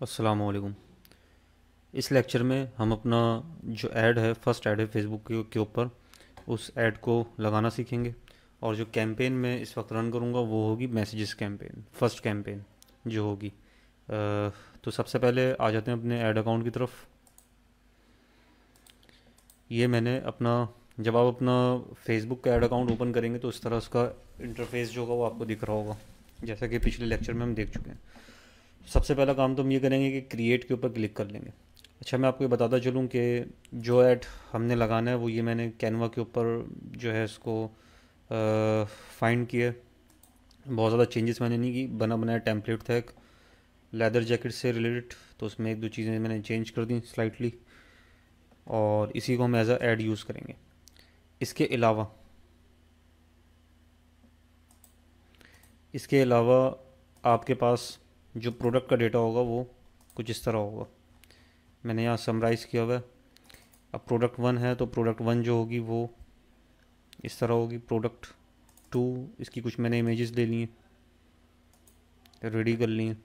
अस्सलामुअलैकुम। इस लेक्चर में हम अपना जो ऐड है, फर्स्ट ऐड है फेसबुक के ऊपर, उस ऐड को लगाना सीखेंगे। और जो कैंपेन मैं इस वक्त रन करूँगा वो होगी मैसेजेस कैंपेन, फर्स्ट कैंपेन जो होगी। तो सबसे पहले आ जाते हैं अपने ऐड अकाउंट की तरफ। ये मैंने अपना, जब आप अपना फेसबुक का ऐड अकाउंट ओपन करेंगे तो इस तरह उसका इंटरफेस जो होगा वो आपको दिख रहा होगा, जैसा कि पिछले लेक्चर में हम देख चुके हैं। सबसे पहला काम तो हम ये करेंगे कि क्रिएट के ऊपर क्लिक कर लेंगे। अच्छा, मैं आपको ये बताता चलूँ कि जो ऐड हमने लगाना है वो ये मैंने कैनवा के ऊपर जो है इसको फाइंड किया। बहुत ज़्यादा चेंजेस मैंने नहीं की, बना बनाया टेम्पलेट था एक लेदर जैकेट से रिलेटेड, तो उसमें एक दो चीज़ें मैंने चेंज कर दी स्लाइटली, और इसी को हम एज अ ऐड यूज़ करेंगे। इसके अलावा इसके अलावा आपके पास जो प्रोडक्ट का डेटा होगा वो कुछ इस तरह होगा। मैंने यहाँ समराइज़ किया हुआ है। अब प्रोडक्ट वन है तो प्रोडक्ट वन जो होगी वो इस तरह होगी। प्रोडक्ट टू, इसकी कुछ मैंने इमेजेस ले ली हैं, रेडी कर ली हैं।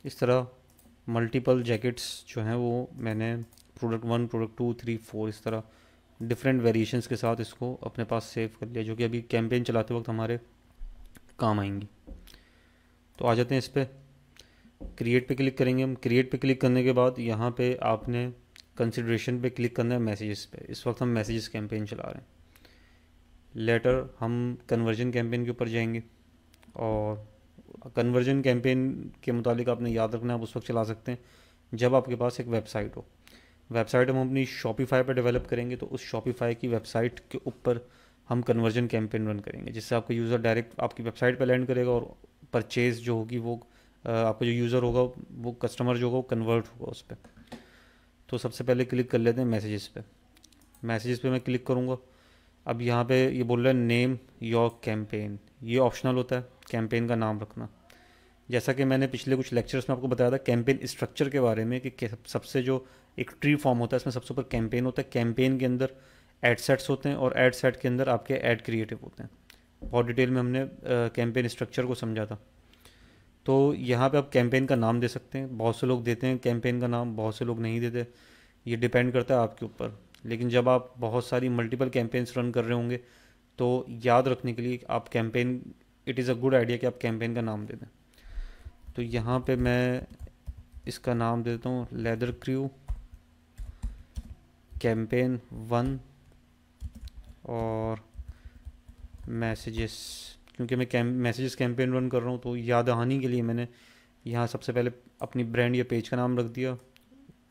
इस तरह मल्टीपल जैकेट्स जो हैं वो मैंने product one, product two, three, four, इस तरह डिफरेंट वेरिएशंस के साथ इसको अपने पास सेव कर लिया, जो कि अभी कैंपेन चलाते वक्त हमारे काम आएंगी। तो आ जाते हैं इस पर, क्रिएट पे क्लिक करेंगे हम। क्रिएट पे क्लिक करने के बाद यहाँ पे आपने कंसिड्रेशन पे क्लिक करना है मैसेजेस पे। इस वक्त हम मैसेजेस कैंपेन चला रहे हैं। लेटर हम कन्वर्जन कैंपेन के ऊपर जाएंगे, और कन्वर्जन कैंपेन के मुतालिक आपने याद रखना है, आप उस वक्त चला सकते हैं जब आपके पास एक वेबसाइट हो। वेबसाइट हम अपनी शॉपिफाई पर डेवलप करेंगे, तो उस शॉपिफाई की वेबसाइट के ऊपर हम कन्वर्जन कैंपेन रन करेंगे, जिससे आपका यूज़र डायरेक्ट आपकी वेबसाइट पर लैंड करेगा, और परचेज जो होगी वो आपका जो यूज़र होगा, वो कस्टमर जो होगा वो कन्वर्ट होगा उस पर। तो सबसे पहले क्लिक कर लेते हैं मैसेजेस पे। मैसेजेस पे मैं क्लिक करूँगा। अब यहाँ पे ये बोल रहा है नेम योर कैंपेन, ये ऑप्शनल होता है कैंपेन का नाम रखना। जैसा कि मैंने पिछले कुछ लेक्चर्स में आपको बताया था कैंपेन स्ट्रक्चर के बारे में, कि सबसे जो एक ट्री फॉर्म होता है, इसमें सबसे ऊपर कैंपेन होता है। कैंपेन के अंदर एड सेट्स होते हैं, और एड सेट के अंदर आपके एड क्रिएटिव होते हैं। बहुत डिटेल में हमने कैंपेन स्ट्रक्चर को समझा था। तो यहाँ पे आप कैंपेन का नाम दे सकते हैं। बहुत से लोग देते हैं कैंपेन का नाम, बहुत से लोग नहीं देते, ये डिपेंड करता है आपके ऊपर। लेकिन जब आप बहुत सारी मल्टीपल कैंपेन्स रन कर रहे होंगे तो याद रखने के लिए आप campaign, it is a good idea कि आप कैंपेन का नाम दे दें। तो यहाँ पे मैं इसका नाम दे देता हूँ लेदर क्रू कैंपेन वन और मैसेजेस। क्योंकि मैं मैसेजेस कैंपेन रन कर रहा हूँ तो याद दहानी के लिए मैंने यहाँ सबसे पहले अपनी ब्रांड या पेज का नाम रख दिया।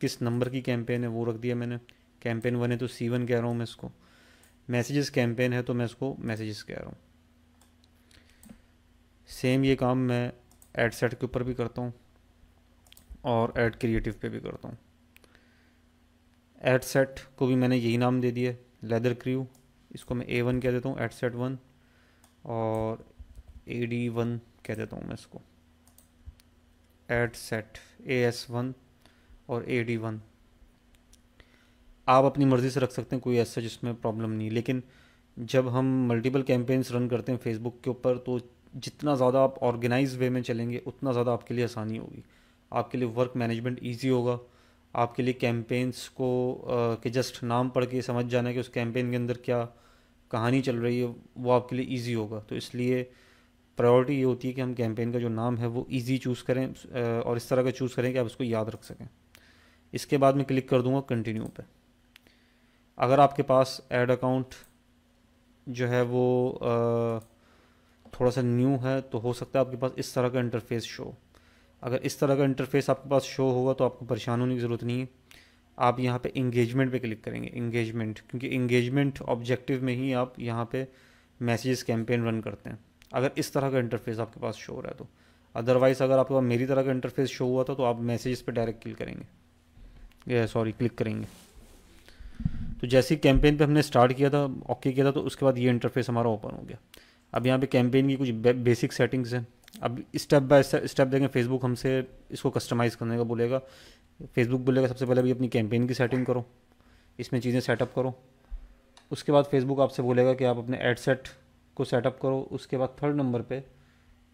किस नंबर की कैंपेन है वो रख दिया मैंने। कैंपेन वन है तो C1 कह रहा हूँ मैं इसको। मैसेजेस कैंपेन है तो मैं इसको मैसेजेस कह रहा हूँ। सेम ये काम मैं ऐड सेट के ऊपर भी करता हूँ और ऐड क्रिएटिव पे भी करता हूँ। ऐड सेट को भी मैंने यही नाम दे दिया लेदर क्रू। इसको मैं A1 कह देता हूँ, ऐड सेट वन, और AD1 कह देता हूँ मैं इसको, ऐड सेट AS1 और AD1। आप अपनी मर्ज़ी से रख सकते हैं, कोई ऐसा जिसमें प्रॉब्लम नहीं। लेकिन जब हम मल्टीपल कैंपेन्स रन करते हैं फेसबुक के ऊपर, तो जितना ज़्यादा आप ऑर्गेनाइज वे में चलेंगे उतना ज़्यादा आपके लिए आसानी होगी, आपके लिए वर्क मैनेजमेंट ईजी होगा। आपके लिए कैंपेन्स को कि जस्ट नाम पढ़ के समझ जाना है कि उस कैंपेन के अंदर क्या कहानी चल रही है, वो आपके लिए ईजी होगा। तो इसलिए प्रायोरिटी ये होती है कि हम कैंपेन का जो नाम है वो ईजी चूज़ करें, और इस तरह का चूज़ करें कि आप उसको याद रख सकें। इसके बाद मैं क्लिक कर दूंगा कंटिन्यू पे। अगर आपके पास ऐड अकाउंट जो है वो थोड़ा सा न्यू है तो हो सकता है आपके पास इस तरह का इंटरफेस शो। अगर इस तरह का इंटरफेस आपके पास शो होगा तो आपको परेशान होने की ज़रूरत नहीं है। आप यहाँ पे इंगेजमेंट पे क्लिक करेंगे, इंगेजमेंट, क्योंकि इंगेजमेंट ऑब्जेक्टिव में ही आप यहाँ पे मैसेजेस कैंपेन रन करते हैं, अगर इस तरह का इंटरफेस आपके पास शो हो रहा है तो। अदरवाइज़ अगर आपके पास मेरी तरह का इंटरफेस शो हुआ था तो आप मैसेजेस पे डायरेक्ट क्लिक करेंगे, सॉरी क्लिक करेंगे। तो जैसे ही कैंपेन पे हमने स्टार्ट किया था, ओके किया था, तो उसके बाद ये इंटरफेस हमारा ओपन हो गया। अब यहाँ पे कैंपेन की कुछ बेसिक सेटिंग्स हैं। अब स्टेप बाय स्टेप देखें। फेसबुक हमसे इसको कस्टमाइज़ करने का बोलेगा। फेसबुक बोलेगा सबसे पहले भी अपनी कैंपेन की सेटिंग करो, इसमें चीज़ें सेटअप करो। उसके बाद फेसबुक आपसे बोलेगा कि आप अपने एड सेट को सेटअप करो। उसके बाद थर्ड नंबर पे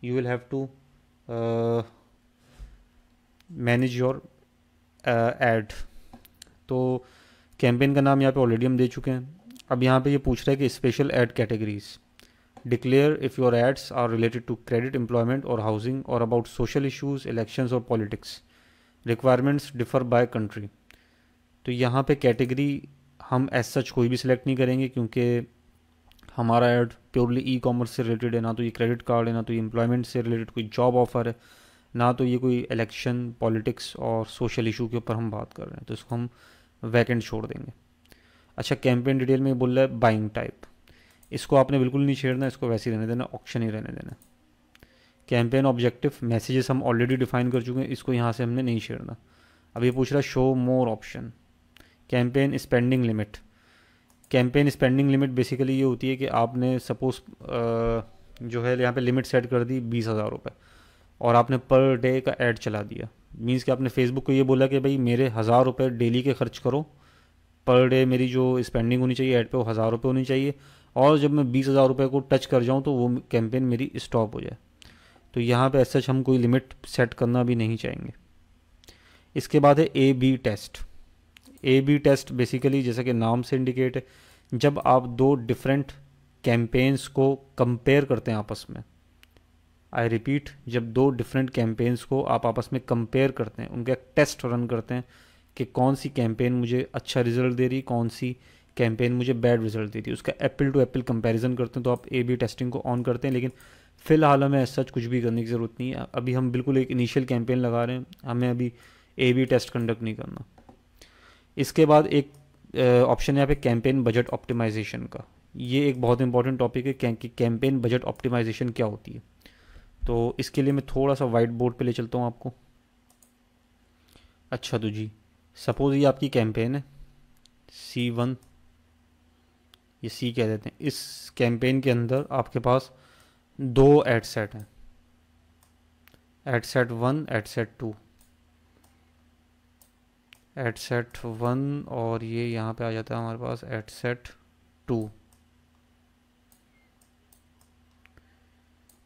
you will have to manage your add. तो कैंपेन का नाम यहाँ पे ऑलरेडी हम दे चुके हैं। अब यहाँ पे ये पूछ रहा है कि special ad categories, declare if your ads are related to credit, employment और हाउसिंग और अबाउट सोशल इश्यूज, इलेक्शंस और politics. Requirements differ by country. तो यहाँ पे कैटेगरी हम एज सच कोई भी सिलेक्ट नहीं करेंगे, क्योंकि हमारा ऐड प्योरली ई कॉमर्स से रिलेटेड है, ना तो ये क्रेडिट कार्ड है, ना तो ये एम्प्लॉयमेंट से रिलेटेड कोई जॉब ऑफर है, ना तो ये कोई इलेक्शन, पॉलिटिक्स और सोशल इशू के ऊपर हम बात कर रहे हैं, तो इसको हम वैकेंट छोड़ देंगे। अच्छा, कैंपेन डिटेल में बोल रहा है बाइंग टाइप, इसको आपने बिल्कुल नहीं छेड़ना, इसको वैसे ही रहने देना, ऑप्शन ही रहने देना। कैंपेन ऑब्जेक्टिव, मैसेजेस हम ऑलरेडी डिफाइन कर चुके हैं, इसको यहाँ से हमने नहीं छेड़ना। अब ये पूछ रहा है शो मोर option. Campaign spending limit, campaign spending limit basically ये होती है कि आपने सपोज जो है यहाँ पे लिमिट सेट कर दी 20,000 रुपये और आपने पर डे का ऐड चला दिया। मीन्स कि आपने फेसबुक को ये बोला कि भाई मेरे 1,000 रुपये डेली के खर्च करो, पर डे मेरी जो स्पेंडिंग होनी चाहिए ऐड पे वो 1,000 रुपये होनी चाहिए, और जब मैं 20,000 रुपये को टच कर जाऊँ तो वो कैंपेन मेरी स्टॉप हो जाए। तो यहाँ पे ऐसा हम कोई लिमिट सेट करना भी नहीं चाहेंगे। इसके बाद है A/B test. A/B test basically जैसा कि नाम से इंडिकेट है, जब आप दो डिफरेंट कैंपेन्स को कंपेयर करते हैं आपस में। आई रिपीट, जब दो डिफरेंट कैंपेन्स को आप आपस में कंपेयर करते हैं, उनका एक टेस्ट रन करते हैं कि कौन सी कैंपेन मुझे अच्छा रिजल्ट दे रही, कौन सी कैंपेन मुझे बैड रिजल्ट दे रही है, उसका एप्पल टू एप्पल कंपैरिजन करते हैं, तो आप A/B टेस्टिंग को ऑन करते हैं। लेकिन फ़िलहाल हमें ऐसा कुछ भी करने की ज़रूरत नहीं है, अभी हम बिल्कुल एक इनिशियल कैंपेन लगा रहे हैं, हमें अभी A/B टेस्ट कंडक्ट नहीं करना। इसके बाद एक ऑप्शन है यहाँ पे कैंपेन बजट ऑप्टिमाइजेशन का। ये एक बहुत इंपॉर्टेंट टॉपिक है कि कैंपेन बजट ऑप्टिमाइजेशन क्या होती है। तो इसके लिए मैं थोड़ा सा वाइट बोर्ड पे ले चलता हूँ आपको। अच्छा तो जी, सपोज ये आपकी कैंपेन है C1, ये C कह देते हैं। इस कैंपेन के अंदर आपके पास दो एड सेट हैं, ad set 1, ad set 2। Ad set 1 और ये यहाँ पे आ जाता है हमारे पास एड सेट 2।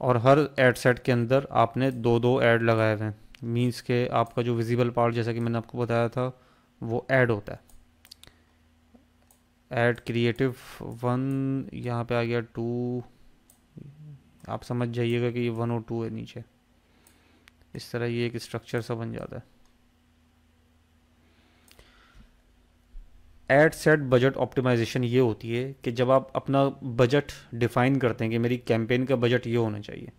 और हर एड सेट के अंदर आपने दो दो ऐड लगाए हुए हैं। मीन्स के आपका जो विजिबल पार्ट, जैसा कि मैंने आपको बताया था, वो ऐड होता है। ऐड क्रिएटिव 1 यहाँ पे आ गया, 2 आप समझ जाइएगा कि ये 1 और 2 है नीचे। इस तरह ये एक स्ट्रक्चर सा बन जाता है। एड सेट बजट ऑप्टिमाइजेशन ये होती है कि जब आप अपना बजट डिफाइन करते हैं कि मेरी कैंपेन का बजट ये होना चाहिए,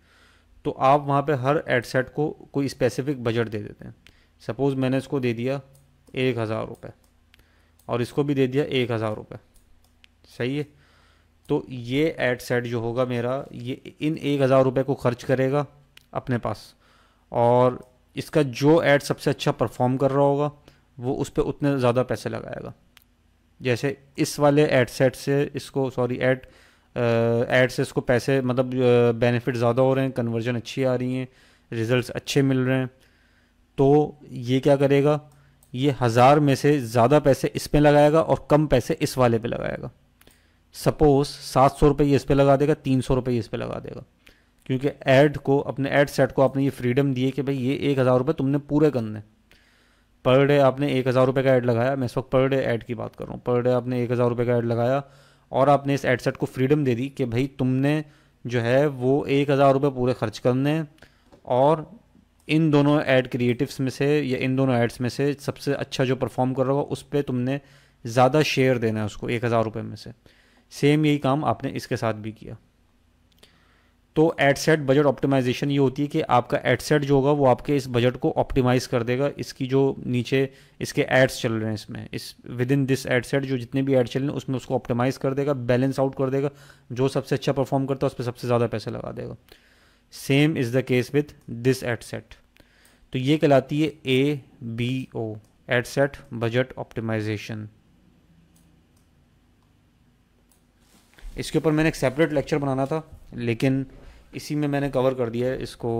तो आप वहाँ पे हर एड सेट को कोई स्पेसिफिक बजट दे देते हैं। सपोज़ मैंने इसको दे दिया 1,000 रुपये और इसको भी दे दिया 1,000 रुपये, सही है। तो ये एड सेट जो होगा मेरा, ये इन 1,000 रुपये को खर्च करेगा अपने पास, और इसका जो ऐड सबसे अच्छा परफॉर्म कर रहा होगा वो उस पर उतने ज़्यादा पैसे लगाएगा। जैसे इस वाले एड सेट से इसको, सॉरी ऐड से इसको पैसे, मतलब बेनिफिट ज़्यादा हो रहे हैं, कन्वर्जन अच्छी आ रही हैं, रिजल्ट्स अच्छे मिल रहे हैं, तो ये क्या करेगा, ये 1,000 में से ज़्यादा पैसे इस पे लगाएगा और कम पैसे इस वाले पे लगाएगा। सपोज 700 रुपये ये इस पे लगा देगा, 300 रुपये इस पे लगा देगा, क्योंकि ऐड को, अपने ऐड सेट को आपने ये फ्रीडम दी है कि भाई ये 1,000 रुपये तुमने पूरे करने। पर डे आपने 1,000 रुपये का ऐड लगाया, मैं इस वक्त पर डे ऐड की बात कर रहा हूँ, पर डे आपने 1,000 रुपये का ऐड लगाया और आपने इस ऐड सेट को फ्रीडम दे दी कि भाई तुमने जो है वो 1,000 रुपये पूरे खर्च करने हैं, और इन दोनों ऐड क्रिएटिव्स में से या इन दोनों एड्स में से सबसे अच्छा जो परफॉर्म कर रहा होगा उस पर तुमने ज़्यादा शेयर देना है उसको 1,000 रुपये में से। सेम यही काम आपने इसके साथ भी किया। तो एड सेट बजट ऑप्टिमाइजेशन ये होती है कि आपका एड सेट जो होगा वो आपके इस बजट को ऑप्टिमाइज कर देगा। इसकी जो नीचे इसके एड्स चल रहे हैं, इसमें इस with in this ad set जो जितने भी ऐड चल रहे हैं उसमें उसको ऑप्टिमाइज कर देगा, बैलेंस आउट कर देगा, जो सबसे अच्छा परफॉर्म करता है उस पर सबसे ज़्यादा पैसे लगा देगा। Same is the case with this ad set. तो ये कहलाती है ABO, ad set budget optimisation. इसके ऊपर मैंने एक सेपरेट लेक्चर बनाना था, लेकिन इसी में मैंने कवर कर दिया है इसको,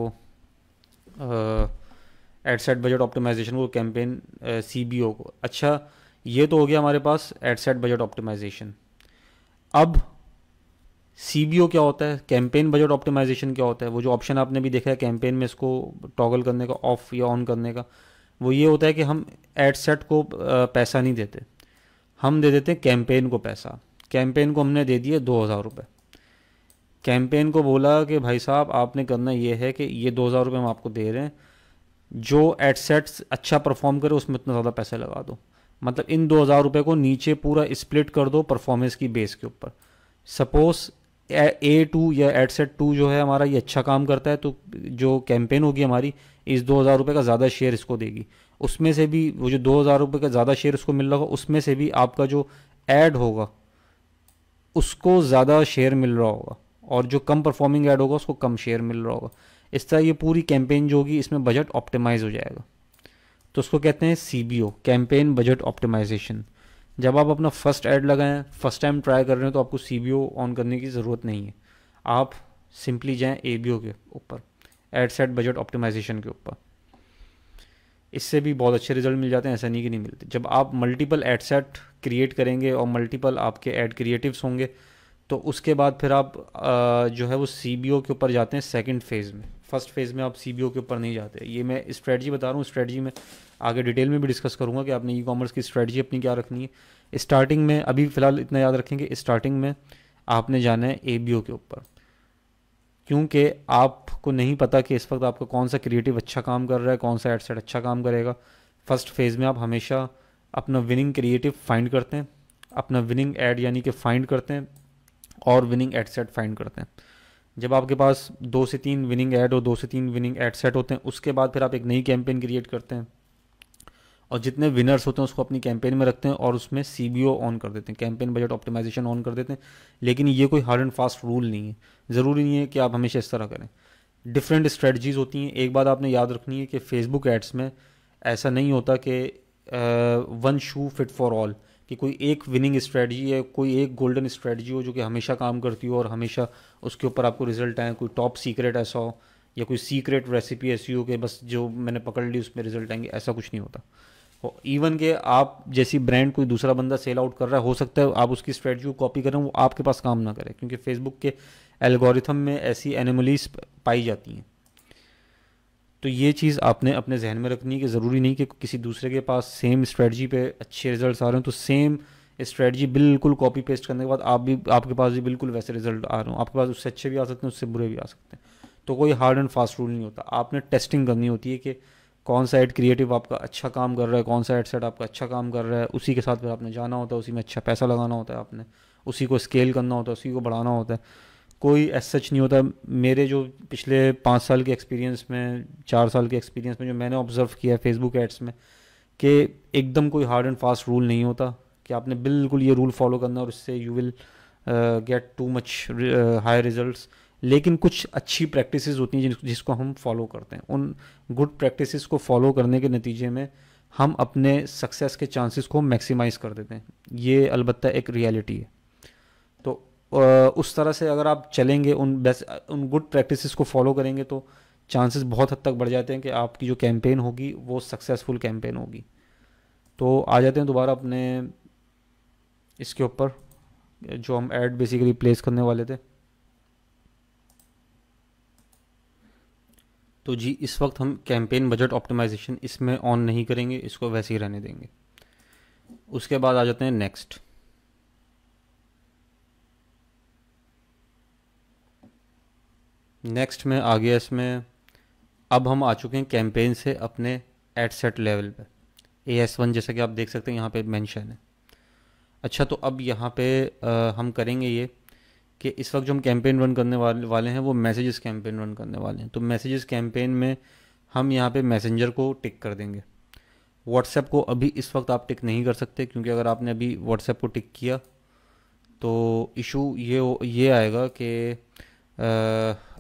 एड सेट बजट ऑप्टिमाइजेशन को, कैंपेन CBO को। अच्छा, ये तो हो गया हमारे पास एड सेट बजट ऑप्टिमाइजेशन। अब CBO क्या होता है, कैंपेन बजट ऑप्टिमाइजेशन क्या होता है, वो जो ऑप्शन आपने भी देखा है कैंपेन में इसको टॉगल करने का, ऑफ या ऑन करने का, वो ये होता है कि हम एड सेट को पैसा नहीं देते, हम दे देते हैं कैंपेन को पैसा। कैंपेन को हमने दे दिए 2,000 रुपये। कैंपेन को बोला कि भाई साहब आपने करना ये है कि ये 2,000 रुपये हम आपको दे रहे हैं, जो एड सेट्स अच्छा परफॉर्म करे उसमें इतना ज़्यादा पैसा लगा दो। मतलब इन 2,000 रुपये को नीचे पूरा स्प्लिट कर दो परफॉर्मेंस की बेस के ऊपर। सपोज A2 या एडसेट 2 जो है हमारा ये अच्छा काम करता है, तो जो कैंपेन होगी हमारी इस 2,000 रुपये का ज़्यादा शेयर इसको देगी। उसमें से भी वो जो 2,000 रुपये का ज़्यादा शेयर उसको मिल रहा होगा, उसमें से भी आपका जो ऐड होगा उसको ज़्यादा शेयर मिल रहा होगा, और जो कम परफॉर्मिंग ऐड होगा उसको कम शेयर मिल रहा होगा। इस तरह ये पूरी कैंपेन जो होगी इसमें बजट ऑप्टिमाइज हो जाएगा। तो उसको कहते हैं CBO, कैंपेन बजट ऑप्टिमाइजेशन। जब आप अपना फर्स्ट ऐड लगाएं, फर्स्ट टाइम ट्राई कर रहे हैं, तो आपको CBO ऑन करने की ज़रूरत नहीं है। आप सिंपली जाएं ABO के ऊपर, एड सेट बजट ऑप्टिमाइजेशन के ऊपर। इससे भी बहुत अच्छे रिजल्ट मिल जाते हैं, ऐसा नहीं कि नहीं मिलते। जब आप मल्टीपल एड सेट क्रिएट करेंगे और मल्टीपल आपके ऐड क्रिएटिव्स होंगे, तो उसके बाद फिर आप जो है वो CBO के ऊपर जाते हैं सेकंड फेज़ में। फर्स्ट फेज़ में आप CBO के ऊपर नहीं जाते। ये मैं स्ट्रेटजी बता रहा हूँ, स्ट्रेटजी में आगे डिटेल में भी डिस्कस करूँगा कि आपने E-कॉमर्स की स्ट्रेटजी अपनी क्या रखनी है। स्टार्टिंग में अभी फ़िलहाल इतना याद रखेंगे, स्टार्टिंग में आपने जाना है ABO के ऊपर, क्योंकि आपको नहीं पता कि इस वक्त आपका कौन सा क्रिएटिव अच्छा काम कर रहा है, कौन सा एड सेट अच्छा काम करेगा। फर्स्ट फेज़ में आप हमेशा अपना विनिंग क्रिएटिव फाइंड करते हैं, अपना विनिंग एड यानी कि फाइंड करते हैं, और विनिंग एड सेट फाइंड करते हैं। जब आपके पास 2 से 3 विनिंग ऐड और 2 से 3 विनिंग एड सेट होते हैं, उसके बाद फिर आप एक नई कैंपेन क्रिएट करते हैं, और जितने विनर्स होते हैं उसको अपनी कैंपेन में रखते हैं और उसमें CBO ऑन कर देते हैं, कैंपेन बजट ऑप्टिमाइजेशन ऑन कर देते हैं। लेकिन ये कोई हार्ड एंड फास्ट रूल नहीं है, ज़रूरी नहीं है कि आप हमेशा इस तरह करें। डिफरेंट स्ट्रेटजीज़ होती हैं। एक बात आपने याद रखनी है कि फेसबुक एड्स में ऐसा नहीं होता कि one shoe fit for all, कि कोई एक विनिंग स्ट्रेटजी है, कोई एक गोल्डन स्ट्रेटजी हो जो कि हमेशा काम करती हो और हमेशा उसके ऊपर आपको रिजल्ट आए, कोई टॉप सीक्रेट ऐसा हो या कोई सीक्रेट रेसिपी ऐसी हो कि बस जो मैंने पकड़ ली उसमें रिजल्ट आएंगे, ऐसा कुछ नहीं होता। इवन के आप जैसी ब्रांड कोई दूसरा बंदा सेल आउट कर रहा है, हो सकता है आप उसकी स्ट्रेटजी को कॉपी करें, वो आपके पास काम ना करे, क्योंकि फेसबुक के एल्गोरिथम में ऐसी एनोमलीज पाई जाती हैं। तो ये चीज़ आपने अपने जहन में रखनी है कि ज़रूरी नहीं कि किसी दूसरे के पास सेम स्ट्रेटजी पे अच्छे रिजल्ट्स आ रहे हैं तो सेम स्ट्रेटजी बिल्कुल कॉपी पेस्ट करने के बाद आपके पास भी बिल्कुल वैसे रिजल्ट आ रहे हो। आपके पास उससे अच्छे भी आ सकते हैं, उससे बुरे भी आ सकते हैं। तो कोई हार्ड एंड फास्ट रूल नहीं होता। आपने टेस्टिंग करनी होती है कि कौन सा एड क्रिएटिव आपका अच्छा काम कर रहा है, कौन सा एड सेट आपका अच्छा काम कर रहा है, उसी के साथ फिर आपने जाना होता है, उसी में अच्छा पैसा लगाना होता है, आपने उसी को स्केल करना होता है, उसी को बढ़ाना होता है। कोई एज सच नहीं होता। मेरे जो पिछले 5 साल के एक्सपीरियंस में, 4 साल के एक्सपीरियंस में जो मैंने ऑब्जर्व किया है फेसबुक एड्स में, कि एकदम कोई हार्ड एंड फास्ट रूल नहीं होता कि आपने बिल्कुल ये रूल फॉलो करना और इससे you will get too much high results. लेकिन कुछ अच्छी प्रैक्टिसेस होती हैं जिसको हम फॉलो करते हैं। उन गुड प्रैक्टिसेस को फॉलो करने के नतीजे में हम अपने सक्सेस के चांसेस को मैक्सिमाइज़ कर देते हैं। ये अलबत्ता एक रियलिटी है। तो उस तरह से अगर आप चलेंगे, उन गुड प्रैक्टिसेस को फॉलो करेंगे, तो चांसेस बहुत हद तक बढ़ जाते हैं कि आपकी जो कैंपेन होगी वो सक्सेसफुल कैंपेन होगी। तो आ जाते हैं दोबारा अपने इसके ऊपर, जो हम ऐड बेसिकली प्लेस करने वाले थे। तो जी इस वक्त हम कैंपेन बजट ऑप्टिमाइजेशन इसमें ऑन नहीं करेंगे, इसको वैसे ही रहने देंगे। उसके बाद आ जाते हैं नेक्स्ट। नेक्स्ट में आ गया इसमें, अब हम आ चुके हैं कैंपेन से अपने एड सेट लेवल पे। AS1 जैसा कि आप देख सकते हैं यहाँ पे मेंशन है। अच्छा, तो अब यहाँ पे हम करेंगे ये कि इस वक्त जो हम कैंपेन रन करने वाले हैं वो मैसेजेस कैंपेन रन करने वाले हैं। तो मैसेजेस कैंपेन में हम यहाँ पे मैसेंजर को टिक कर देंगे। व्हाट्सएप को अभी इस वक्त आप टिक नहीं कर सकते, क्योंकि अगर आपने अभी व्हाट्सएप को टिक किया तो इशू ये आएगा कि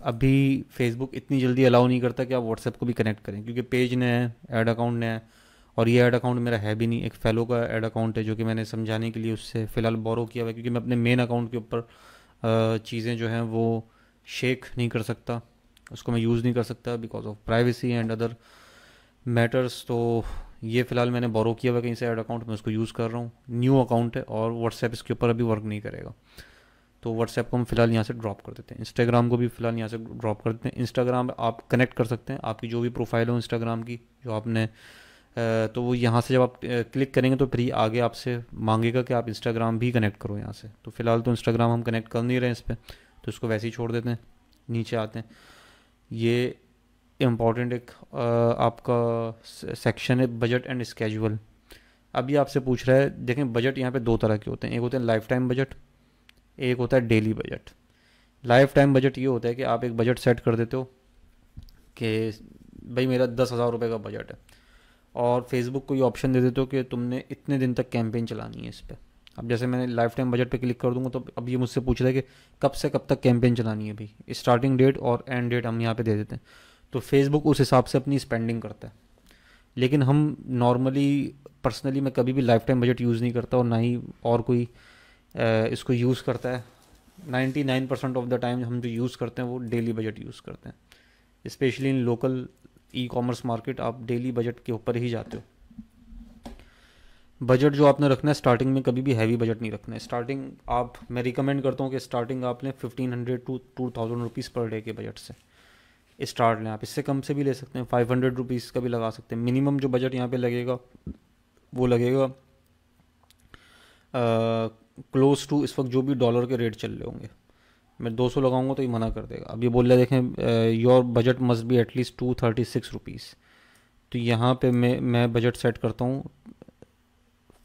अभी फेसबुक इतनी जल्दी अलाउ नहीं करता कि आप व्हाट्सएप को भी कनेक्ट करें, क्योंकि पेज नया है, ऐड अकाउंट नया है, और ये ऐड अकाउंट मेरा है भी नहीं, एक फेलो का ऐड अकाउंट है जो कि मैंने समझाने के लिए उससे फ़िलहाल बोरो किया हुआ है, क्योंकि मैं अपने मेन अकाउंट के ऊपर चीज़ें जो हैं वो शेक नहीं कर सकता, उसको मैं यूज़ नहीं कर सकता because of privacy and other matters. तो ये फ़िलहाल मैंने बोरो किया हुआ कहीं से ऐड अकाउंट, मैं उसको यूज़ कर रहा हूँ। न्यू अकाउंट है और व्हाट्सएप इसके ऊपर अभी वर्क नहीं करेगा। तो व्हाट्सएप को हम फिलहाल यहाँ से ड्रॉप कर देते हैं, इंस्टाग्राम को भी फिलहाल यहाँ से ड्रॉप कर देते हैं। इंस्टाग्राम आप कनेक्ट कर सकते हैं आपकी जो भी प्रोफाइल हो इंस्टाग्राम की जो आपने तो वो यहाँ से जब आप क्लिक करेंगे तो फिर ही आगे आपसे मांगेगा कि आप इंस्टाग्राम भी कनेक्ट करो यहाँ से। तो फिलहाल तो इंस्टाग्राम हम कनेक्ट कर नहीं रहे हैं इस पर, तो इसको वैसे ही छोड़ देते हैं। नीचे आते हैं, ये इम्पॉर्टेंट एक आपका सेक्शन है बजट एंड स्केजुअल। अभी आपसे पूछ रहा है, देखें बजट यहाँ पे दो तरह के होते हैं, एक होते हैं लाइफ टाइम बजट, एक होता है daily budget. Life time budget ये होता है कि आप एक बजट सेट कर देते हो कि भाई मेरा 10,000 रुपये का बजट है, और फेसबुक को ये ऑप्शन दे देते हो कि तुमने इतने दिन तक कैंपेन चलानी है इस पर। अब जैसे मैंने लाइफ टाइम बजट पे क्लिक कर दूंगा तो अब ये मुझसे पूछ रहा है कि कब से कब तक कैंपेन चलानी है भाई, स्टार्टिंग डेट और एंड डेट हम यहाँ पे दे देते हैं। तो फेसबुक उस हिसाब से अपनी स्पेंडिंग करता है, लेकिन हम नॉर्मली पर्सनली मैं कभी भी लाइफ टाइम बजट यूज़ नहीं करता, और ना ही और कोई इसको यूज़ करता है। 99% ऑफ द टाइम हम जो यूज़ करते हैं वो डेली बजट यूज़ करते हैं। Specially in local e commerce market आप डेली बजट के ऊपर ही जाते हो। बजट जो आपने रखना है स्टार्टिंग में कभी भी हैवी बजट नहीं रखना है। स्टार्टिंग आप, मैं रिकमेंड करता हूँ कि स्टार्टिंग आपने 1500 टू 2000 रुपीज़ पर डे के बजट से स्टार्ट लें। आप इससे कम से भी ले सकते हैं, 500 रुपीज़ का भी लगा सकते हैं। मिनिमम जो बजट यहाँ पे लगेगा वो लगेगा क्लोज टू इस वक्त जो भी डॉलर के रेट चल रहे होंगे। मैं 200 लगाऊंगा तो ये मना कर देगा। अब ये बोल रहे देखें your budget must be at least 236 rupees, तो यहाँ पे मैं बजट सेट करता हूँ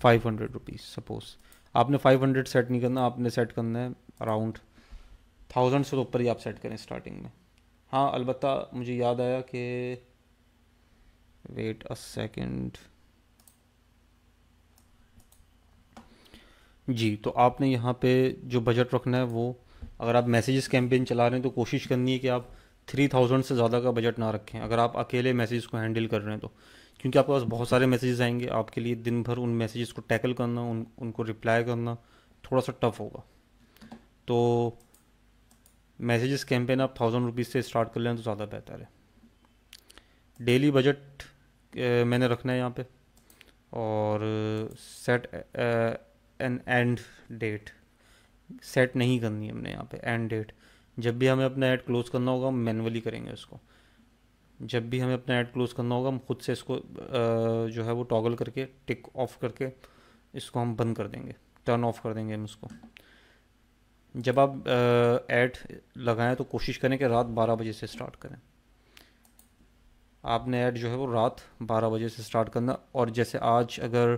500 रुपीज़। सपोज आपने 500 सेट नहीं करना, आपने सेट करना है अराउंड 1000 से तो ऊपर ही आप सेट करें स्टार्टिंग में। हाँ अलबत्ता मुझे याद आया कि वेट अ सेकंड जी, तो आपने यहाँ पे जो बजट रखना है वो, अगर आप मैसेजेस कैंपेन चला रहे हैं तो कोशिश करनी है कि आप 3000 से ज़्यादा का बजट ना रखें अगर आप अकेले मैसेजेस को हैंडल कर रहे हैं तो, क्योंकि आपके पास बहुत सारे मैसेजेस आएंगे, आपके लिए दिन भर उन मैसेजेस को टैकल करना, उनको रिप्लाई करना थोड़ा सा टफ होगा। तो मैसेजेस कैंपेन आप 1000 रुपीज़ से स्टार्ट कर लें तो ज़्यादा बेहतर है। डेली बजट मैंने रखना है यहाँ पे, और set an end date set नहीं करनी है हमने यहाँ पे। एंड डेट, जब भी हमें अपना ऐड क्लोज करना होगा हम मैनुअली करेंगे उसको। जब भी हमें अपना ऐड क्लोज करना होगा हम खुद से इसको जो है वो टॉगल करके टिक ऑफ करके इसको हम बंद कर देंगे, टर्न ऑफ कर देंगे हम इसको। जब आप ऐड लगाएं तो कोशिश करें कि रात 12 बजे से स्टार्ट करें। आपने ऐड जो है वो रात 12 बजे से स्टार्ट करना, और जैसे आज अगर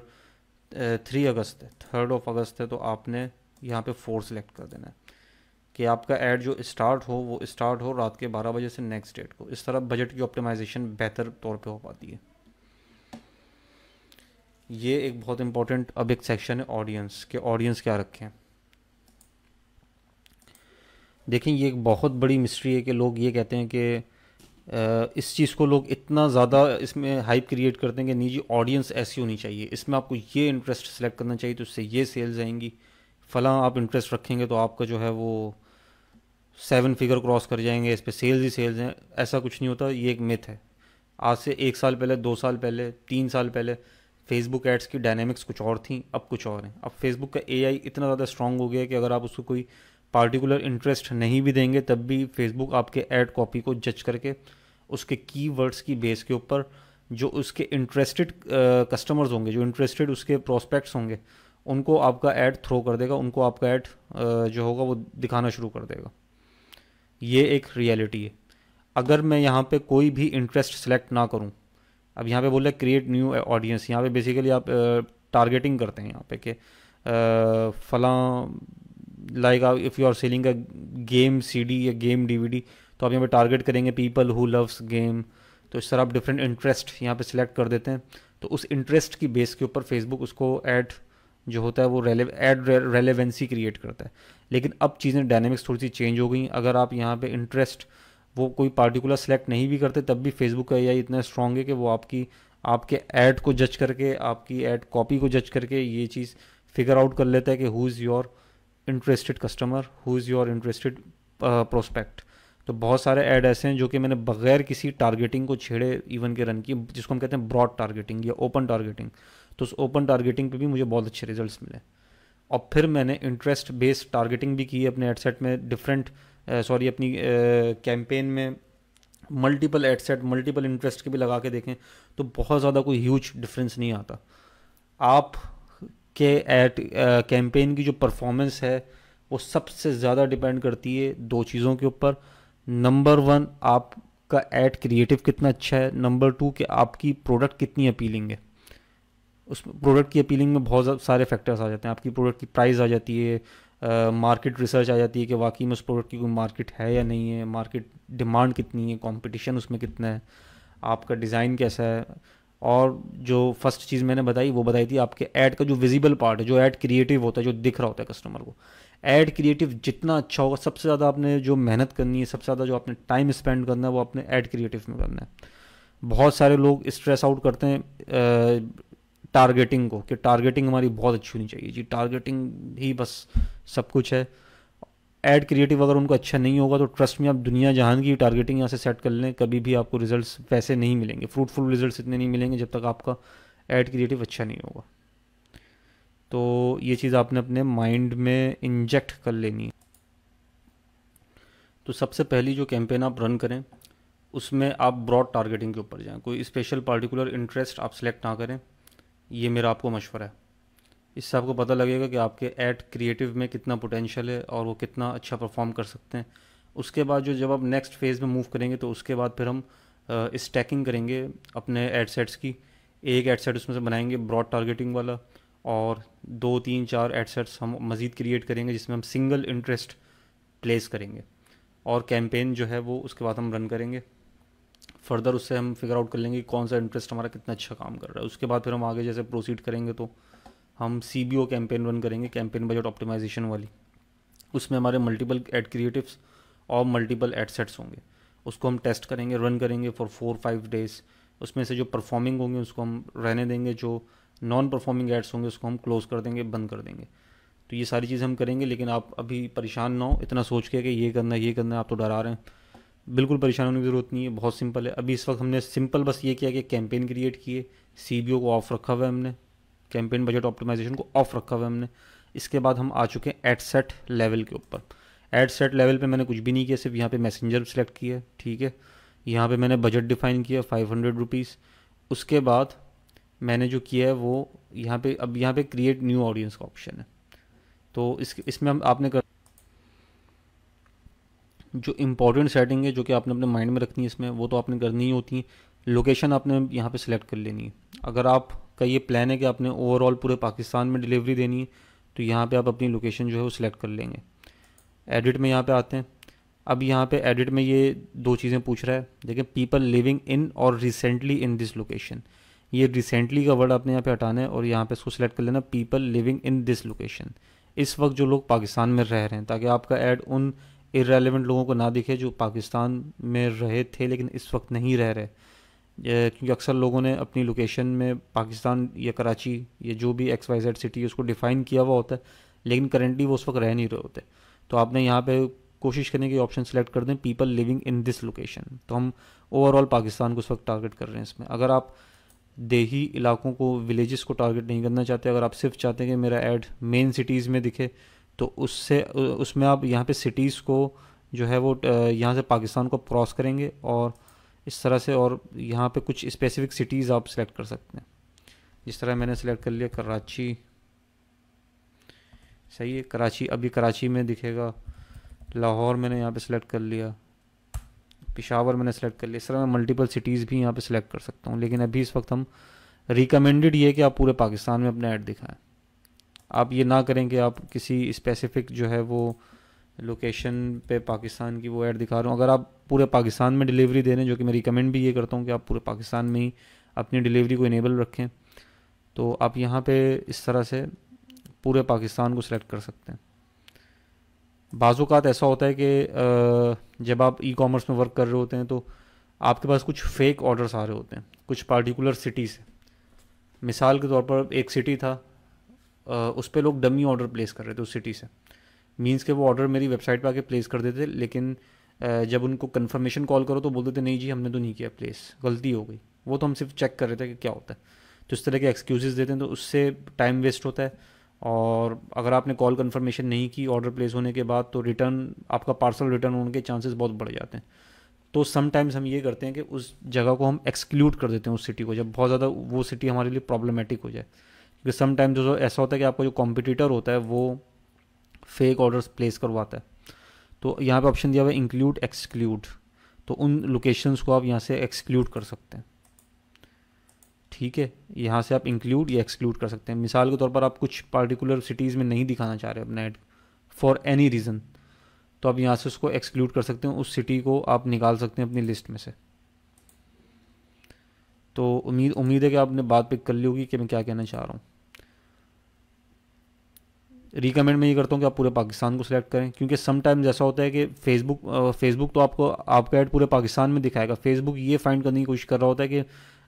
3 अगस्त है, 3 अगस्त है, तो आपने यहाँ पे 4 सेलेक्ट कर देना है कि आपका ऐड जो स्टार्ट हो वो स्टार्ट हो रात के 12 बजे से नेक्स्ट डेट को। इस तरह बजट की ऑप्टिमाइजेशन बेहतर तौर पे हो पाती है। ये एक बहुत इंपॉर्टेंट अब एक सेक्शन है ऑडियंस के, ऑडियंस क्या रखें। देखें ये एक बहुत बड़ी मिस्ट्री है कि लोग ये कहते हैं कि इस चीज़ को लोग इतना ज़्यादा इसमें हाइप क्रिएट करते हैं कि नहीं जी ऑडियंस ऐसी होनी चाहिए, इसमें आपको ये इंटरेस्ट सेलेक्ट करना चाहिए तो उससे ये सेल्स आएंगी, फलां आप इंटरेस्ट रखेंगे तो आपका जो है वो 7 फिगर क्रॉस कर जाएंगे, इस पर सेल्स ही सेल्स हैं। ऐसा कुछ नहीं होता, ये एक मिथ है। आज से 1 साल पहले, 2 साल पहले, 3 साल पहले फेसबुक एड्स की डायनेमिक्स कुछ और थी, अब कुछ और हैं। अब फेसबुक का एआई इतना ज़्यादा स्ट्रांग हो गया है कि अगर आप उसको कोई पार्टिकुलर इंटरेस्ट नहीं भी देंगे तब भी फेसबुक आपके ऐड कॉपी को जज करके उसके कीवर्ड्स की बेस के ऊपर जो उसके इंटरेस्टेड कस्टमर्स होंगे, जो इंटरेस्टेड उसके प्रोस्पेक्ट्स होंगे, उनको आपका ऐड थ्रो कर देगा, उनको आपका ऐड जो होगा वो दिखाना शुरू कर देगा। ये एक रियलिटी है। अगर मैं यहाँ पे कोई भी इंटरेस्ट सेलेक्ट ना करूँ, अब यहाँ पे बोल रहे क्रिएट न्यू ऑडियंस, यहाँ पे बेसिकली आप टारगेटिंग करते हैं यहाँ पे कि फलां like if you are selling a game CD या गेम डीवीडी, तो आप यहाँ पे टारगेट करेंगे पीपल हु लव्स गेम। तो इस तरह आप डिफरेंट इंटरेस्ट यहाँ पे सिलेक्ट कर देते हैं, तो उस इंटरेस्ट की बेस के ऊपर फेसबुक उसको ऐड जो होता है वो ऐड रेलेवेंसी क्रिएट करता है। लेकिन अब चीज़ें डायनेमिक्स थोड़ी सी चेंज हो गई। अगर आप यहाँ पे इंटरेस्ट वो कोई पार्टिकुलर सेलेक्ट नहीं भी करते तब भी फेसबुक का एआई इतना स्ट्रॉन्ग है कि वो आपके ऐड को जज करके, आपकी ऐड कॉपी को जज करके ये चीज़ फिगर आउट कर लेता है कि who is your interested customer, who is your interested prospect. तो बहुत सारे ऐड ऐसे हैं जो कि मैंने बगैर किसी टारगेटिंग को छेड़े इवन के रन किए, जिसको हम कहते हैं ब्रॉड टारगेटिंग या ओपन टारगेटिंग। तो उस ओपन टारगेटिंग पे भी मुझे बहुत अच्छे रिजल्ट्स मिले। और फिर मैंने इंटरेस्ट बेस्ड टारगेटिंग भी की है अपने एडसेट में, डिफरेंट सॉरी अपनी कैंपेन में मल्टीपल एडसेट मल्टीपल इंटरेस्ट के भी लगा के देखें तो बहुत ज़्यादा कोई ह्यूज डिफरेंस नहीं आता। आप के एड कैंपेन की जो परफॉर्मेंस है वो सबसे ज़्यादा डिपेंड करती है दो चीज़ों के ऊपर। नंबर वन, आपका एड क्रिएटिव कितना अच्छा है। नंबर टू, कि आपकी प्रोडक्ट कितनी अपीलिंग है। उस प्रोडक्ट की अपीलिंग में बहुत सारे फैक्टर्स आ जाते हैं। आपकी प्रोडक्ट की प्राइस आ जाती है, मार्केट रिसर्च आ जाती है कि वाकई में उस प्रोडक्ट की कोई मार्केट है या नहीं है, मार्केट डिमांड कितनी है, कंपटीशन उसमें कितना है, आपका डिज़ाइन कैसा है। और जो फर्स्ट चीज़ मैंने बताई वो बताई थी आपके ऐड का जो विजिबल पार्ट है, जो ऐड क्रिएटिव होता है, जो दिख रहा होता है कस्टमर को। ऐड क्रिएटिव जितना अच्छा होगा, सबसे ज़्यादा आपने जो मेहनत करनी है, सबसे ज़्यादा जो आपने टाइम स्पेंड करना है वो अपने ऐड क्रिएटिव में करना है। बहुत सारे लोग स्ट्रेस आउट करते हैं टारगेटिंग को, कि टारगेटिंग हमारी बहुत अच्छी होनी चाहिए जी, टारगेटिंग ही बस सब कुछ है। ऐड क्रिएटिव अगर उनको अच्छा नहीं होगा तो ट्रस्ट में आप दुनिया जहान की टारगेटिंग यहाँ से सेट कर लें, कभी भी आपको रिजल्ट्स वैसे नहीं मिलेंगे, फ्रूटफुल रिजल्ट्स इतने नहीं मिलेंगे जब तक आपका ऐड क्रिएटिव अच्छा नहीं होगा। तो ये चीज़ आपने अपने माइंड में इंजेक्ट कर लेनी है। तो सबसे पहली जो कैंपेन आप रन करें उसमें आप ब्रॉड टारगेटिंग के ऊपर जाएं, कोई स्पेशल पार्टिकुलर इंटरेस्ट आप सेलेक्ट ना करें। ये मेरा आपको मशवरा है। इससे आपको पता लगेगा कि आपके ऐड क्रिएटिव में कितना पोटेंशियल है और वो कितना अच्छा परफॉर्म कर सकते हैं। उसके बाद जो जब आप नेक्स्ट फेज़ में मूव करेंगे तो उसके बाद फिर हम स्टैकिंग करेंगे अपने एड सेट्स की। एक एड सेट उसमें से बनाएंगे ब्रॉड टारगेटिंग वाला, और दो तीन चार एड सेट्स हम मज़ीद क्रिएट करेंगे जिसमें हम सिंगल इंटरेस्ट प्लेस करेंगे, और कैंपेन जो है वो उसके बाद हम रन करेंगे। फर्दर उससे हम फिगर आउट कर लेंगे कि कौन सा इंटरेस्ट हमारा कितना अच्छा काम कर रहा है। उसके बाद फिर हम आगे जैसे प्रोसीड करेंगे तो हम CBO कैंपेन रन करेंगे, कैंपेन बजट ऑप्टिमाइजेशन वाली। उसमें हमारे मल्टीपल एड क्रिएटिव्स और मल्टीपल एड सेट्स होंगे। उसको हम टेस्ट करेंगे, रन करेंगे फॉर 4-5 डेज़। उसमें से जो परफॉर्मिंग होंगे उसको हम रहने देंगे, जो नॉन परफॉर्मिंग एड्स होंगे उसको हम क्लोज कर देंगे, बंद कर देंगे। तो ये सारी चीज़ें हम करेंगे, लेकिन आप अभी परेशान ना हो इतना सोच के कि ये करना है ये करना है, आप तो डरा रहे हैं। बिल्कुल परेशान होने की ज़रूरत नहीं है, बहुत सिंपल है। अभी इस वक्त हमने सिंपल बस ये किया कि कैंपेन क्रिएट किए, CBO को ऑफ रखा हुआ है हमने, कैंपेन बजट ऑप्टिमाइजेशन को ऑफ रखा हुआ है हमने। इसके बाद हम आ चुके हैं एड सेट लेवल के ऊपर। एड सेट लेवल पे मैंने कुछ भी नहीं किया, सिर्फ यहाँ पे मैसेंजर सेलेक्ट किया, ठीक है। यहाँ पे मैंने बजट डिफाइन किया 500 रुपीज़। उसके बाद मैंने जो किया है वो यहाँ पे, अब यहाँ पे क्रिएट न्यू ऑडियंस का ऑप्शन है। तो इसमें हम आपने कर जो इम्पोर्टेंट सेटिंग है जो कि आपने अपने माइंड में रखनी है इसमें, वो तो आपने करनी ही होती है। लोकेशन आपने यहाँ पे सिलेक्ट कर लेनी है। अगर आपका ये प्लान है कि आपने ओवरऑल पूरे पाकिस्तान में डिलीवरी देनी है तो यहाँ पे आप अपनी लोकेशन जो है वो सिलेक्ट कर लेंगे। एडिट में यहाँ पे आते हैं। अब यहाँ पे एडिट में ये दो चीज़ें पूछ रहा है, देखिए, पीपल लिविंग इन और रिसेंटली इन दिस लोकेशन। ये रिसेंटली का वर्ड आपने यहाँ पे हटाना है और यहाँ पे इसको सिलेक्ट कर लेना people living in this location. इस वक्त जो लोग पाकिस्तान में रह रहे हैं, ताकि आपका ऐड उन इरेलीवेंट लोगों को ना दिखे जो पाकिस्तान में रहे थे लेकिन इस वक्त नहीं रह रहे। क्योंकि अक्सर लोगों ने अपनी लोकेशन में पाकिस्तान या कराची या जो भी XYZ सिटी है उसको डिफ़ाइन किया हुआ होता है, लेकिन करेंटली वो उस वक्त रह नहीं रहे होते। तो आपने यहाँ पे कोशिश करने की ऑप्शन सेलेक्ट कर दें people living in this location. तो हम ओवरऑल पाकिस्तान को उस वक्त टारगेट कर रहे हैं इसमें। अगर आप देही इलाकों को, विलेजेस को टारगेट नहीं करना चाहते, अगर आप सिर्फ चाहते हैं कि मेरा ऐड मेन सिटीज़ में दिखे, तो उसमें आप यहाँ पे सिटीज़ को जो है वो यहाँ से पाकिस्तान को क्रॉस करेंगे और इस तरह से, और यहाँ पे कुछ स्पेसिफिक सिटीज़ आप सेलेक्ट कर सकते हैं। जिस तरह मैंने सेलेक्ट कर लिया कराची, सही है, कराची, अभी कराची में दिखेगा। लाहौर मैंने यहाँ पे सेलेक्ट कर लिया, पेशावर मैंने सेलेक्ट कर लिया। इस तरह मैं मल्टीपल सिटीज़ भी यहाँ पे सेलेक्ट कर सकता हूँ, लेकिन अभी इस वक्त हम रिकमेंडेड ये है कि आप पूरे पाकिस्तान में अपना ऐड दिखाएं। आप ये ना करें कि आप किसी स्पेसिफिक जो है वो लोकेशन पे पाकिस्तान की वो ऐड दिखा रहा हूँ। अगर आप पूरे पाकिस्तान में डिलीवरी दे रहे हैं, जो कि मैं रिकमेंड भी ये करता हूँ कि आप पूरे पाकिस्तान में ही अपनी डिलीवरी को इनेबल रखें, तो आप यहाँ पे इस तरह से पूरे पाकिस्तान को सिलेक्ट कर सकते हैं। बाज़-औक़ात ऐसा होता है कि जब आप ई-कॉमर्स में वर्क कर रहे होते हैं तो आपके पास कुछ फेक ऑर्डर्स आ रहे होते हैं कुछ पार्टिकुलर सिटी से। मिसाल के तौर पर एक सिटी था, उस पर लोग डमी ऑर्डर प्लेस कर रहे थे उस सिटी से। मींस के वो ऑर्डर मेरी वेबसाइट पे आके प्लेस कर देते, लेकिन जब उनको कंफर्मेशन कॉल करो तो बोलते थे नहीं जी हमने तो नहीं किया प्लेस, गलती हो गई। वो तो हम सिर्फ चेक कर रहे थे कि क्या होता है। तो इस तरह के एक्सक्यूज़ेस देते हैं, तो उससे टाइम वेस्ट होता है और अगर आपने कॉल कंफर्मेशन नहीं की ऑर्डर प्लेस होने के बाद, तो रिटर्न, आपका पार्सल रिटर्न होने के चांसेस बहुत बढ़ जाते हैं। तो समटाइम्स हम ये करते हैं कि उस जगह को हम एक्सक्लूड कर देते हैं, उस सिटी को, जब बहुत ज़्यादा वो सिटी हमारे लिए प्रॉब्लमेटिक हो जाए। क्योंकि समटाइम्स जो ऐसा होता है कि आपका जो कॉम्पिटिटर होता है वो फेक ऑर्डर्स प्लेस करवाता है। तो यहाँ पे ऑप्शन दिया हुआ है इंक्लूड एक्सक्लूड, तो उन लोकेशंस को आप यहाँ से एक्सक्लूड कर सकते हैं। ठीक है, यहाँ से आप इंक्लूड या एक्सक्लूड कर सकते हैं। मिसाल के तौर पर आप कुछ पार्टिकुलर सिटीज़ में नहीं दिखाना चाह रहे अपना ऐड फॉर एनी रीज़न, तो आप यहाँ से उसको एक्सक्लूड कर सकते हैं, उस सिटी को आप निकाल सकते हैं अपनी लिस्ट में से। तो उम्मीद है कि आपने बात पिक कर ली होगी कि मैं क्या कहना चाह रहा हूँ। रिकमेंड मैं ये करता हूँ कि आप पूरे पाकिस्तान को सिलेक्ट करें, क्योंकि समटाइम्स ऐसा होता है कि फेसबुक तो आपको आपका ऐड पूरे पाकिस्तान में दिखाएगा। फेसबुक ये फाइंड करने की कोशिश कर रहा होता है कि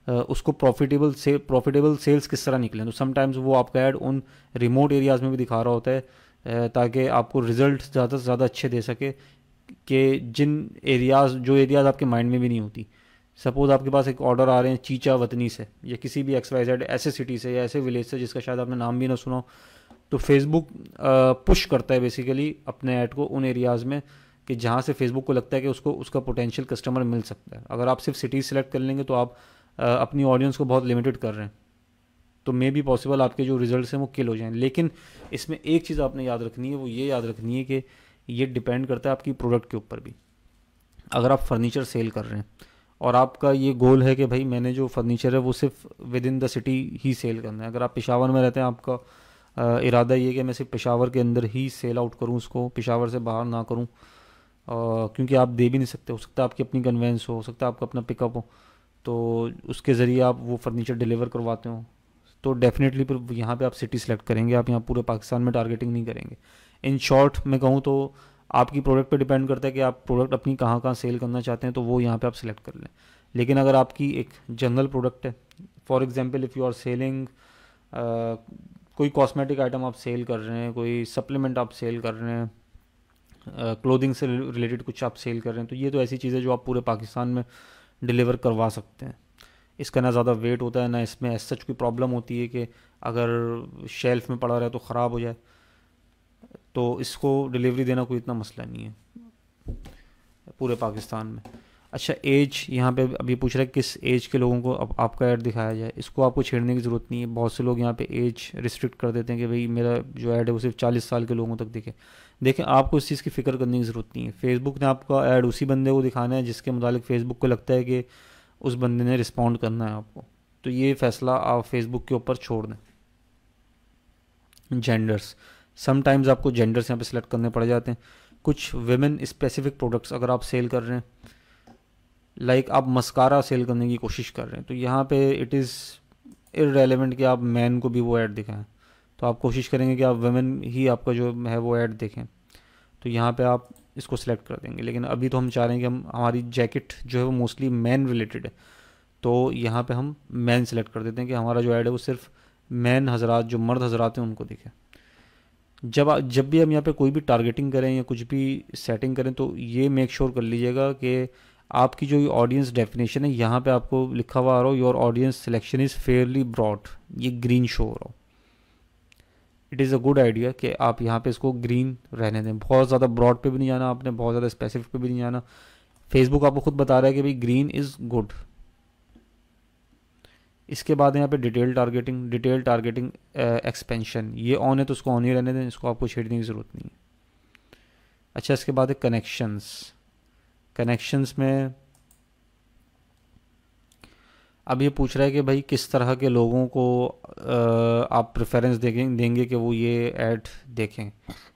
उसको प्रॉफिटेबल सेल्स किस तरह निकलें। तो समटाइम्स वो आपका ऐड उन रिमोट एरियाज़ में भी दिखा रहा होता है, ताकि आपको रिजल्ट ज़्यादा से ज़्यादा अच्छे दे सके, कि जो एरियाज़ आपके माइंड में भी नहीं होती। सपोज़ आपके पास एक ऑर्डर आ रहे हैं चीचा वतनी से, या किसी भी XYZ ऐसे सिटी से या ऐसे विलेज से जिसका शायद आपने नाम भी ना सुना हो, तो फेसबुक पुश करता है बेसिकली अपने ऐड को उन एरियाज़ में कि जहाँ से फेसबुक को लगता है कि उसको उसका पोटेंशियल कस्टमर मिल सकता है। अगर आप सिर्फ सिटीज़ सेलेक्ट कर लेंगे तो आप अपनी ऑडियंस को बहुत लिमिटेड कर रहे हैं, तो मे बी पॉसिबल आपके जो रिजल्ट्स हैं वो किल हो जाएं। लेकिन इसमें एक चीज़ आपने याद रखनी है, वो ये याद रखनी है कि ये डिपेंड करता है आपकी प्रोडक्ट के ऊपर भी। अगर आप फर्नीचर सेल कर रहे हैं और आपका ये गोल है कि भाई मैंने जो फर्नीचर है वो सिर्फ विद इन द सिटी ही सेल करना है, अगर आप पेशावर में रहते हैं, आपका इरादा ये कि मैं सिर्फ पेशावर के अंदर ही सेल आउट करूँ उसको, पेशावर से बाहर ना करूँ, क्योंकि आप दे भी नहीं सकते, हो सकता है आपकी अपनी कन्वेंस हो सकता है आपका अपना पिकअप हो, तो उसके ज़रिए आप वो फर्नीचर डिलीवर करवाते हो, तो डेफिनेटली फिर यहाँ पे आप सिटी सेलेक्ट करेंगे, आप यहाँ पूरे पाकिस्तान में टारगेटिंग नहीं करेंगे। इन शॉर्ट मैं कहूँ तो आपकी प्रोडक्ट पे डिपेंड करता है कि आप प्रोडक्ट अपनी कहाँ कहाँ सेल करना चाहते हैं, तो वो यहाँ पे आप सिलेक्ट कर लें। लेकिन अगर आपकी एक जनरल प्रोडक्ट है, for example if you are selling कोई कॉस्मेटिक आइटम आप सेल कर रहे हैं, कोई सप्लीमेंट आप सेल कर रहे हैं, क्लोथिंग से रिलेटेड कुछ आप सेल कर रहे हैं, तो ये तो ऐसी चीज़ है जो आप पूरे पाकिस्तान में डिलीवर करवा सकते हैं। इसका ना ज़्यादा वेट होता है, ना इसमें ऐसा कोई प्रॉब्लम होती है कि अगर शेल्फ में पड़ा रहे तो ख़राब हो जाए, तो इसको डिलीवरी देना कोई इतना मसला नहीं है पूरे पाकिस्तान में। अच्छा, एज यहाँ पे अभी पूछ रहा है किस एज के लोगों को अब आपका ऐड दिखाया जाए। इसको आपको छेड़ने की ज़रूरत नहीं है। बहुत से लोग यहाँ पे एज रिस्ट्रिक्ट कर देते हैं कि भाई मेरा जो ऐड है वो सिर्फ 40 साल के लोगों तक दिखे। देखें, आपको इस चीज़ की फ़िक्र करने की ज़रूरत नहीं है। फेसबुक ने आपका ऐड उसी बंदे को दिखाना है जिसके मुतालिक फ़ेसबुक को लगता है कि उस बंदे ने रिस्पॉन्ड करना है आपको, तो ये फ़ैसला आप फेसबुक के ऊपर छोड़ दें। जेंडर्स, समटाइम्स आपको जेंडर्स यहाँ पे सिलेक्ट करने पड़ जाते हैं। कुछ वेमेन स्पेसिफिक प्रोडक्ट्स अगर आप सेल कर रहे हैं, लाइक आप मस्कारा सेल करने की कोशिश कर रहे हैं, तो यहाँ पे इट इज़ इररेलेवेंट कि आप मैन को भी वो ऐड दिखाएं, तो आप कोशिश करेंगे कि आप वेमेन ही आपका जो है वो ऐड देखें, तो यहाँ पे आप इसको सिलेक्ट कर देंगे। लेकिन अभी तो हम चाह रहे हैं कि हमारी जैकेट जो है वो मोस्टली मैन रिलेटेड है, तो यहाँ पे हम मैन सेलेक्ट कर देते हैं कि हमारा जो ऐड है वो सिर्फ मैन हजरात, जो मर्द हजरात हैं उनको दिखे। जब भी हम यहाँ पे कोई भी टारगेटिंग करें या कुछ भी सेटिंग करें, तो ये मेक श्योर कर लीजिएगा कि आपकी जो ऑडियंस डेफिनेशन है यहाँ पे आपको लिखा हुआ आ रहा हो your audience selection is fairly broad, ये ग्रीन शो हो रहा हो। It is a good idea कि आप यहाँ पे इसको ग्रीन रहने दें। बहुत ज़्यादा ब्रॉड पे भी नहीं जाना आपने, बहुत ज़्यादा स्पेसिफिक पे भी नहीं जाना। फेसबुक आपको खुद बता रहा है कि भाई ग्रीन इज़ गुड। इसके बाद यहाँ पे डिटेल टारगेटिंग एक्सपेंशन, ये ऑन है तो उसको ऑन ही रहने दें, इसको आपको छेड़ने की ज़रूरत नहीं है। अच्छा, इसके बाद है कनेक्शंस में अब ये पूछ रहा है कि भाई किस तरह के लोगों को आप प्रेफरेंस देंगे कि वो ये ऐड देखें।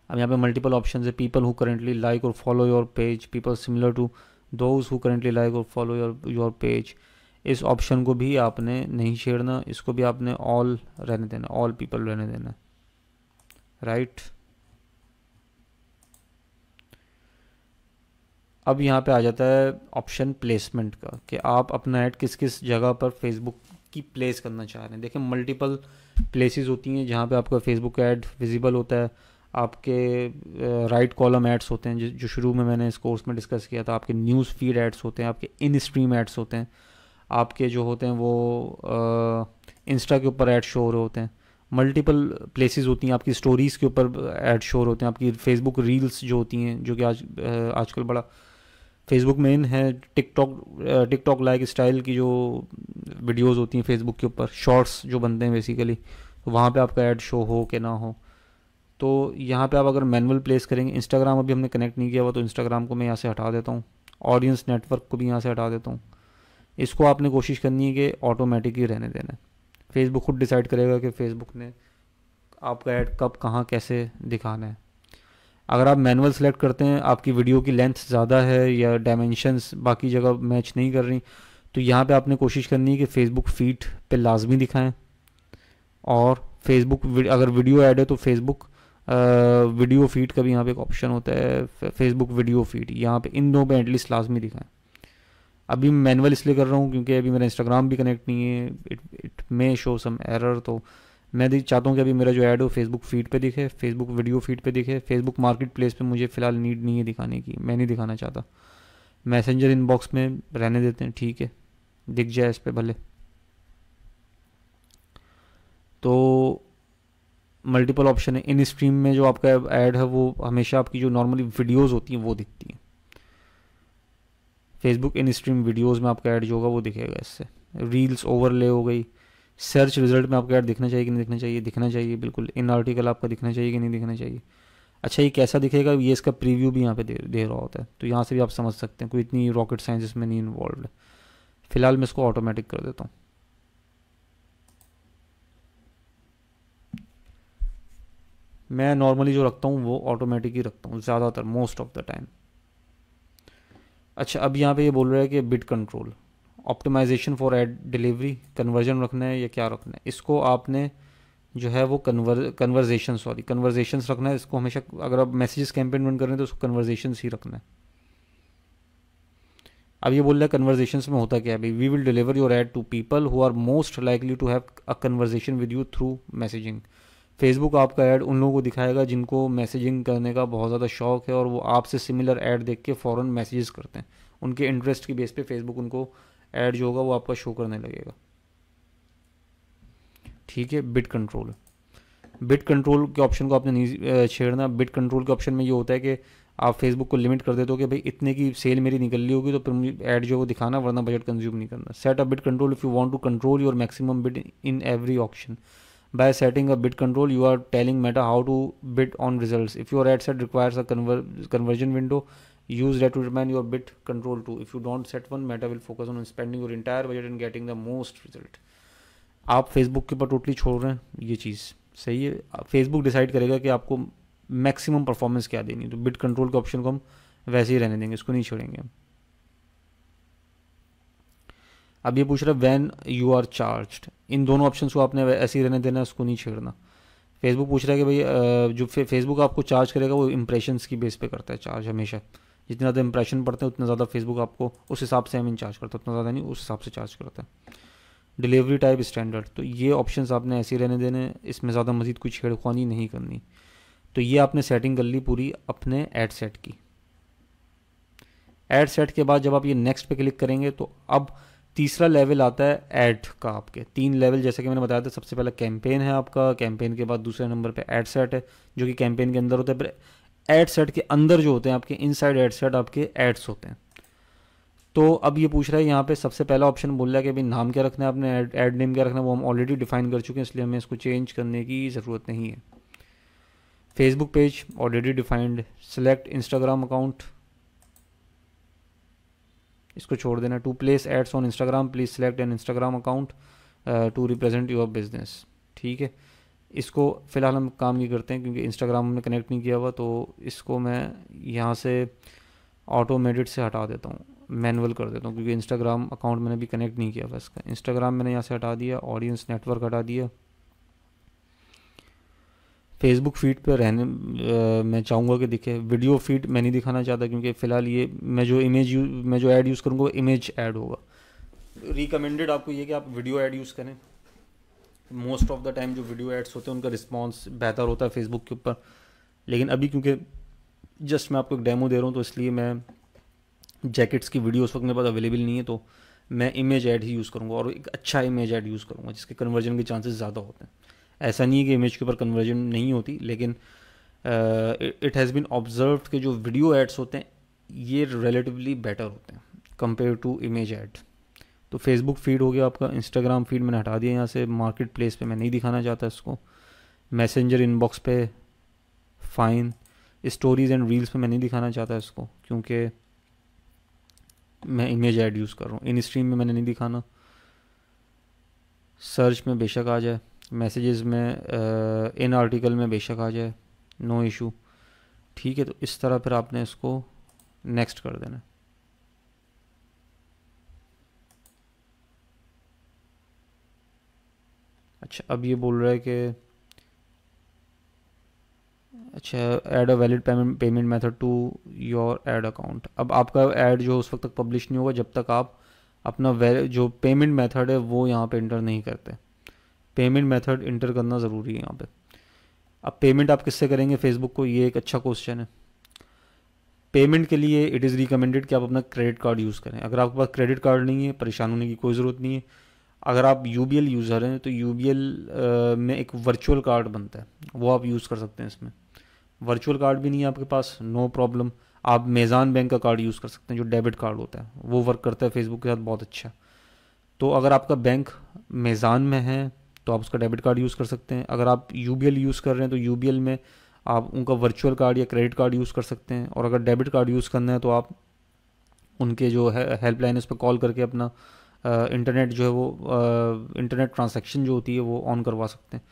अब यहाँ पे मल्टीपल ऑप्शन है। पीपल हु करेंटली लाइक और follow your page, people similar to those who currently like और फॉलो योर पेज। इस ऑप्शन को भी आपने नहीं छेड़ना, इसको भी आपने ऑल रहने देना, ऑल पीपल रहने देना, राइट। अब यहाँ पे आ जाता है ऑप्शन प्लेसमेंट का, कि आप अपना ऐड किस किस जगह पर फेसबुक की प्लेस करना चाह रहे हैं। देखिए, मल्टीपल प्लेसेस होती हैं जहाँ पे आपका फेसबुक ऐड विजिबल होता है। आपके राइट कॉलम एड्स होते हैं जो शुरू में मैंने इस कोर्स में डिस्कस किया था, आपके न्यूज़ फीड एड्स होते हैं, आपके इन स्ट्रीम एड्स होते हैं, आपके जो होते हैं वो इंस्टा के ऊपर ऐड शो हो रहे होते हैं, मल्टीपल प्लेसेस होती हैं, आपकी स्टोरीज़ के ऊपर ऐड शोर होते हैं, आपकी फेसबुक रील्स जो होती हैं, जो कि आजकल बड़ा फेसबुक में इन है, टिकटॉक लाइक स्टाइल की जो वीडियोस होती हैं फेसबुक के ऊपर, शॉर्ट्स जो बनते हैं बेसिकली, तो वहाँ पे आपका ऐड शो हो कि ना हो। तो यहाँ पे आप अगर मैनुअल प्लेस करेंगे, इंस्टाग्राम अभी हमने कनेक्ट नहीं किया हुआ, तो इंस्टाग्राम को मैं यहाँ से हटा देता हूँ, ऑडियंस नेटवर्क को भी यहाँ से हटा देता हूँ। इसको आपने कोशिश करनी है कि ऑटोमेटिक ही रहने देना है। फेसबुक खुद डिसाइड करेगा कि फेसबुक ने आपका ऐड कब कहाँ कैसे दिखाना है। अगर आप मैनुअल सेलेक्ट करते हैं, आपकी वीडियो की लेंथ ज़्यादा है या डायमेंशंस बाकी जगह मैच नहीं कर रही, तो यहाँ पे आपने कोशिश करनी है कि फेसबुक फीड पे लाजमी दिखाएं। और फेसबुक अगर वीडियो ऐड है तो फेसबुक वीडियो फीड का भी यहाँ पे एक ऑप्शन होता है, फेसबुक वीडियो फीड, यहाँ पे इन दो पे एटलीस्ट लाजमी दिखाएं। अभी मैं मैनुअल इसलिए कर रहा हूँ क्योंकि अभी मेरा इंस्टाग्राम भी कनेक्ट नहीं है, it may show some error. तो मैं चाहता हूँ कि अभी मेरा जो ऐड हो फेसबुक फीड पे दिखे, फेसबुक वीडियो फीड पे दिखे। फेसबुक मार्केट प्लेस पे मुझे फ़िलहाल नीड नहीं है दिखाने की, मैं नहीं दिखाना चाहता। मैसेंजर इनबॉक्स में रहने देते हैं, ठीक है, दिख जाए इस पर भले। तो मल्टीपल ऑप्शन है। इन स्ट्रीम में जो आपका ऐड है वो हमेशा आपकी जो नॉर्मली वीडियोज़ होती हैं वो दिखती हैं। फेसबुक इन स्ट्रीम वीडियोज़ में आपका ऐड जो होगा वो दिखेगा इससे। रील्स ओवरले हो गई, सर्च रिजल्ट में आपका ऐड दिखना चाहिए कि नहीं दिखना चाहिए? दिखना चाहिए बिल्कुल। इन आर्टिकल आपका दिखना चाहिए कि नहीं दिखना चाहिए? अच्छा, ये कैसा दिखेगा, ये इसका प्रीव्यू भी यहाँ पे दे रहा होता है, तो यहाँ से भी आप समझ सकते हैं, कोई इतनी रॉकेट साइंस इसमें नहीं इन्वॉल्व है। फिलहाल मैं इसको ऑटोमेटिक कर देता हूँ। मैं नॉर्मली जो रखता हूँ वो ऑटोमेटिक ही रखता हूँ ज़्यादातर, मोस्ट ऑफ द टाइम। अच्छा, अब यहाँ पे ये बोल रहा है कि bid control, optimisation for ad delivery, conversion रखना है या क्या रखना है? इसको आपने जो है वो कन्वर्जेशंस रखना है। इसको हमेशा, अगर आप मैसेजेस कैंपेन रन कर रहे हैं तो उसको कन्वर्जेशंस ही रखना है। अब ये बोल रहा है कन्वर्जेशंस में होता क्या है भाई? We will deliver your ad to people who are most likely to have a conversation with you through messaging. Facebook आपका ऐड उन लोगों को दिखाएगा जिनको मैसेजिंग करने का बहुत ज़्यादा शौक है और वो आपसे सिमिलर ऐड देख के फ़ौरन मैसेजेस करते हैं। उनके इंटरेस्ट की बेस पे फेसबुक उनको ऐड जो होगा वो आपका शो करने लगेगा, ठीक है। बिट कंट्रोल, बिट कंट्रोल के ऑप्शन को आपने नहीं छेड़ना। बिट कंट्रोल के ऑप्शन में ये होता है कि आप फेसबुक को लिमिट कर देते हो कि भाई इतने की सेल मेरी निकल ली होगी तो फिर मुझे ऐड जो है वो दिखाना, वरना बजट कंज्यूम नहीं करना। Set a bid control if you want to control your maximum bid in every option. By setting a bid control, you are telling Meta how to bid on results. If your ad set requires a conversion window, use that to determine your bid control too. If you don't set one, Meta will focus on spending your entire budget and getting the most result. आप Facebook के ऊपर totally छोड़ रहे हैं, ये चीज़ सही है। Facebook decide करेगा कि आपको मैक्सिमम परफॉर्मेंस क्या देनी है, तो बिड कंट्रोल के ऑप्शन को हम वैसे ही रहने देंगे, इसको नहीं छोड़ेंगे हम। अब ये पूछ रहा है व्हेन यू आर चार्ज्ड, इन दोनों ऑप्शन को आपने ऐसे ही रहने देना, उसको नहीं छेड़ना। फेसबुक पूछ रहा है कि भाई जो फेसबुक आपको चार्ज करेगा वो इंप्रेशंस की बेस पे करता है चार्ज हमेशा। जितने ज़्यादा इंप्रेशन पड़ते हैं उतना ज़्यादा फेसबुक आपको उस हिसाब से हमें चार्ज करता है, उतना ज़्यादा नहीं, उस हिसाब से चार्ज करता है। डिलीवरी टाइप स्टैंडर्ड, तो ये ऑप्शंस आपने ऐसे ही रहने देने, इसमें ज़्यादा मजीद कोई छेड़खानी नहीं करनी। तो ये आपने सेटिंग कर ली पूरी अपने एड सेट की। एड सेट के बाद जब आप ये नेक्स्ट पे क्लिक करेंगे तो अब तीसरा लेवल आता है ऐड का। आपके 3 लेवल जैसे कि मैंने बताया था, सबसे पहला कैंपेन है आपका, कैंपेन के बाद दूसरे नंबर पे ऐड सेट है जो कि कैंपेन के अंदर होता है, फिर ऐड सेट के अंदर जो होते हैं आपके इनसाइड ऐड सेट आपके एड्स होते हैं। तो अब ये पूछ रहा है यहाँ पे सबसे पहला ऑप्शन बोल रहा है कि भाई नाम क्या रखना है आपने, ऐड नेम क्या रखना है, वो हम ऑलरेडी डिफाइन कर चुके हैं, इसलिए हमें इसको चेंज करने की ज़रूरत नहीं है। Facebook page already defined, select Instagram account, इसको छोड़ देना। To place ads on Instagram please select an Instagram account to represent your business, ठीक है। इसको फ़िलहाल हम काम नहीं करते हैं क्योंकि इंस्टाग्राम हमने कनेक्ट नहीं किया हुआ, तो इसको मैं यहाँ से ऑटोमेटेड से हटा देता हूँ, मैनुअल कर देता हूँ, क्योंकि इंस्टाग्राम अकाउंट मैंने अभी कनेक्ट नहीं किया हुआ इसका। इंस्टाग्राम मैंने यहाँ से हटा दिया, ऑडियंस नेटवर्क हटा दिया। फेसबुक फीड पर रहने मैं चाहूँगा कि दिखे, वीडियो फीड मैं नहीं दिखाना चाहता क्योंकि फ़िलहाल ये मैं जो ऐड यूज़ करूँगा वो इमेज ऐड होगा। रिकमेंडेड आपको ये कि आप वीडियो ऐड यूज़ करें। मोस्ट ऑफ द टाइम जो वीडियो एड्स होते हैं उनका रिस्पांस बेहतर होता है फेसबुक के ऊपर, लेकिन अभी क्योंकि जस्ट मैं आपको एक डेमो दे रहा हूँ तो इसलिए मैं जैकेट्स की वीडियो उस वक्त मेरे पास अवेलेबल नहीं है, तो मैं इमेज ऐड ही यूज़ करूँगा और एक अच्छा इमेज ऐड यूज़ करूँगा जिसके कन्वर्जन के चांसेस ज़्यादा होते हैं। ऐसा नहीं है कि इमेज के ऊपर कन्वर्जन नहीं होती, लेकिन इट हैज़ बीन ऑब्जर्व्ड कि जो वीडियो एड्स होते हैं ये रिलेटिवली बेटर होते हैं कंपेयर टू इमेज ऐड। तो फेसबुक फीड हो गया आपका, इंस्टाग्राम फीड मैंने हटा दिया यहाँ से, मार्केट प्लेस पे मैं नहीं दिखाना चाहता इसको, मैसेंजर इनबॉक्स पे फाइन, स्टोरीज एंड रील्स पे मैं नहीं दिखाना चाहता इसको क्योंकि मैं इमेज ऐड यूज़ कर रहा हूँ। इन स्ट्रीम में मैंने नहीं दिखाना, सर्च में बेशक आ जाए, मैसेजेस में इन आर्टिकल में बेशक आ जाए, नो इशू। ठीक है, तो इस तरह फिर आपने इसको नेक्स्ट कर देना। अच्छा, अब ये बोल रहा है कि अच्छा add a valid payment method to your ad account. अब आपका ऐड जो उस वक्त तक पब्लिश नहीं होगा जब तक आप अपना जो पेमेंट मेथड है वो यहाँ पे इंटर नहीं करते। पेमेंट मेथड इंटर करना ज़रूरी है यहाँ पे। अब पेमेंट आप किससे करेंगे फेसबुक को, ये एक अच्छा क्वेश्चन है। पेमेंट के लिए इट इज़ रिकमेंडेड कि आप अपना क्रेडिट कार्ड यूज़ करें। अगर आपके पास क्रेडिट कार्ड नहीं है, परेशान होने की कोई ज़रूरत नहीं है। अगर आप यूबीएल यूज़र हैं तो यूबीएल में एक वर्चुअल कार्ड बनता है, वो आप यूज़ कर सकते हैं इसमें। वर्चुअल कार्ड भी नहीं है आपके पास, नो प्रॉब्लम, आप मेज़ान बैंक का कार्ड यूज़ कर सकते हैं जो डेबिट कार्ड होता है, वो वर्क करता है फेसबुक के साथ बहुत अच्छा। तो अगर आपका बैंक मेज़ान में है तो आप उसका डेबिट कार्ड यूज़ कर सकते हैं। अगर आप यूबीएल यूज़ कर रहे हैं तो यूबीएल में आप उनका वर्चुअल कार्ड या क्रेडिट कार्ड यूज़ कर सकते हैं। और अगर डेबिट कार्ड यूज़ करना है तो आप उनके जो है हेल्पलाइन उस पर कॉल करके अपना इंटरनेट जो है वो इंटरनेट ट्रांजैक्शन जो होती है वो ऑन करवा सकते हैं।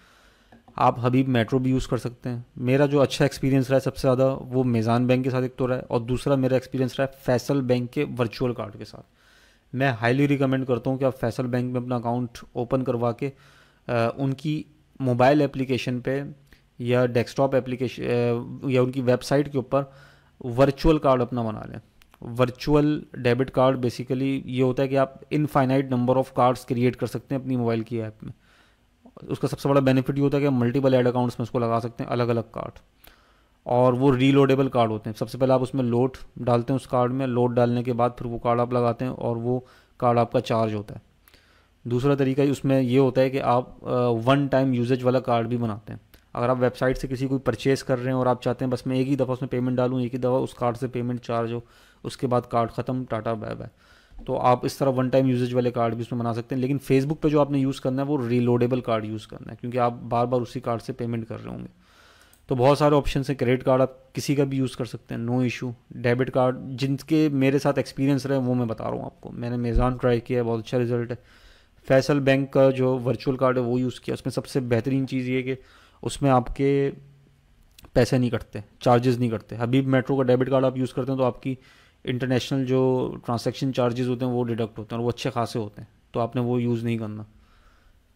आप हबीब मेट्रो भी यूज़ कर सकते हैं। मेरा जो अच्छा एक्सपीरियंस रहा है सबसे ज़्यादा वो मेज़ान बैंक के साथ एक तो रहा है, और दूसरा मेरा एक्सपीरियंस रहा है फैसल बैंक के वर्चुअल कार्ड के साथ। मैं हाईली रिकमेंड करता हूँ कि आप फैसल बैंक में अपना अकाउंट ओपन करवा के उनकी मोबाइल एप्लीकेशन पे या डेस्कटॉप एप्लीकेशन या उनकी वेबसाइट के ऊपर वर्चुअल कार्ड अपना बना लें। वर्चुअल डेबिट कार्ड बेसिकली ये होता है कि आप infinite number of cards create कर सकते हैं अपनी मोबाइल की ऐप में। उसका सबसे बड़ा बेनिफिट ये होता है कि आप मल्टीपल ऐड अकाउंट्स में उसको लगा सकते हैं, अलग अलग कार्ड, और वो रीलोडेबल कार्ड होते हैं। सबसे पहले आप उसमें लोड डालते हैं, उस कार्ड में लोड डालने के बाद फिर वो कार्ड आप लगाते हैं और वो कार्ड आपका चार्ज होता है। दूसरा तरीका उसमें ये होता है कि आप वन टाइम यूजेज वाला कार्ड भी बनाते हैं। अगर आप वेबसाइट से किसी कोई परचेज़ कर रहे हैं और आप चाहते हैं बस मैं एक ही दफ़ा उसमें पेमेंट डालूँ, एक ही दफ़ा उस कार्ड से पेमेंट चार्ज हो, उसके बाद कार्ड ख़त्म, टाटा बाय बाय, तो आप इस तरह वन टाइम यूजेज वाले कार्ड भी उसमें बना सकते हैं। लेकिन फेसबुक पे जो आपने यूज़ करना है वो रीलोडेबल कार्ड यूज़ करना है, क्योंकि आप बार बार उसी कार्ड से पेमेंट कर रहे होंगे। तो बहुत सारे ऑप्शन हैं। क्रेडिट कार्ड आप किसी का भी यूज़ कर सकते हैं, नो इशू। डेबिट कार्ड जिनके मेरे साथ एक्सपीरियंस रहे वो मैं बता रहा हूँ आपको, मैंने मेज़ान ट्राई किया है, बहुत अच्छा रिजल्ट है। फैसल बैंक का जो वर्चुअल कार्ड है वो यूज़ किया, उसमें सबसे बेहतरीन चीज़ ये कि उसमें आपके पैसे नहीं कटते, चार्जेस नहीं कटते। हबीब मेट्रो का डेबिट कार्ड आप यूज़ करते हैं तो आपकी इंटरनेशनल जो ट्रांजैक्शन चार्जेस होते हैं वो डिडक्ट होते हैं और वो अच्छे खासे होते हैं, तो आपने वो यूज़ नहीं करना।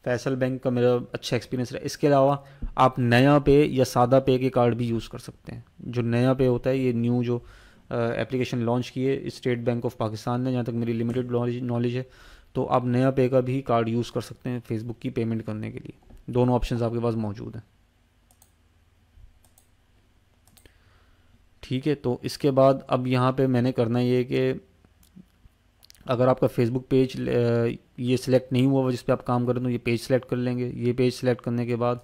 फैसल बैंक का मेरा अच्छा एक्सपीरियंस रहा। इसके अलावा आप नया पे या सादा पे के कार्ड भी यूज़ कर सकते हैं। जो नया पे होता है, ये न्यू जो एप्लीकेशन लॉन्च की है स्टेट बैंक ऑफ पाकिस्तान ने, जहाँ तक मेरी लिमिटेड नॉलेज है, तो आप नया पे का भी कार्ड यूज़ कर सकते हैं फेसबुक की पेमेंट करने के लिए। दोनों ऑप्शंस आपके पास मौजूद हैं। ठीक है, तो इसके बाद अब यहाँ पे मैंने करना ये कि अगर आपका फेसबुक पेज ये सिलेक्ट नहीं हुआ जिस पे आप काम करें तो ये पेज सेलेक्ट कर लेंगे। ये पेज सेलेक्ट करने के बाद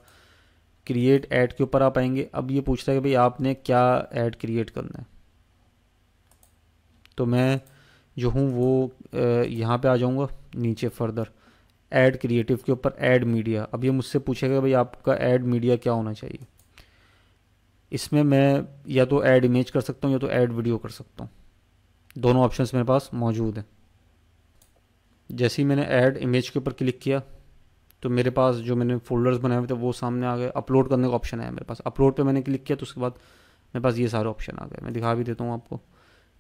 क्रिएट ऐड के ऊपर आप आएंगे। अब ये पूछता है कि भाई आपने क्या ऐड क्रिएट करना है, तो मैं जो हूँ वो यहाँ पे आ जाऊँगा नीचे फर्दर ऐड क्रिएटिव के ऊपर ऐड मीडिया। अब ये मुझसे पूछेगा भाई आपका ऐड मीडिया क्या होना चाहिए। इसमें मैं या तो ऐड इमेज कर सकता हूँ या तो ऐड वीडियो कर सकता हूँ, दोनों ऑप्शंस मेरे पास मौजूद हैं। जैसे ही मैंने ऐड इमेज के ऊपर क्लिक किया तो मेरे पास जो मैंने फोल्डर्स बनाए हुए थे वो सामने आ गए। अपलोड करने का ऑप्शन है मेरे पास, अपलोड पे मैंने क्लिक किया तो उसके बाद मेरे पास ये सारे ऑप्शन आ गए। मैं दिखा भी देता हूँ आपको।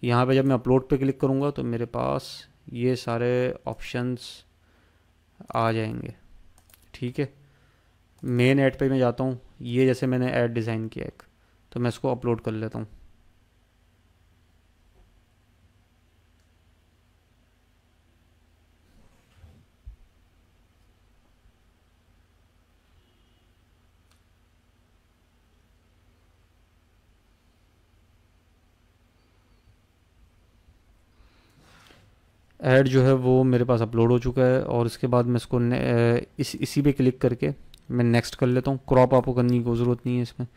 यहाँ पे जब मैं अपलोड पे क्लिक करूँगा तो मेरे पास ये सारे ऑप्शंस आ जाएंगे। ठीक है, मेन ऐड पे मैं जाता हूँ। ये जैसे मैंने ऐड डिज़ाइन किया एक, तो मैं इसको अपलोड कर लेता हूँ। ऐड जो है वो मेरे पास अपलोड हो चुका है और इसके बाद मैं इसको इसी पे क्लिक करके मैं नेक्स्ट कर लेता हूँ, क्रॉप आपको करने की कोई ज़रूरत नहीं है इसमें।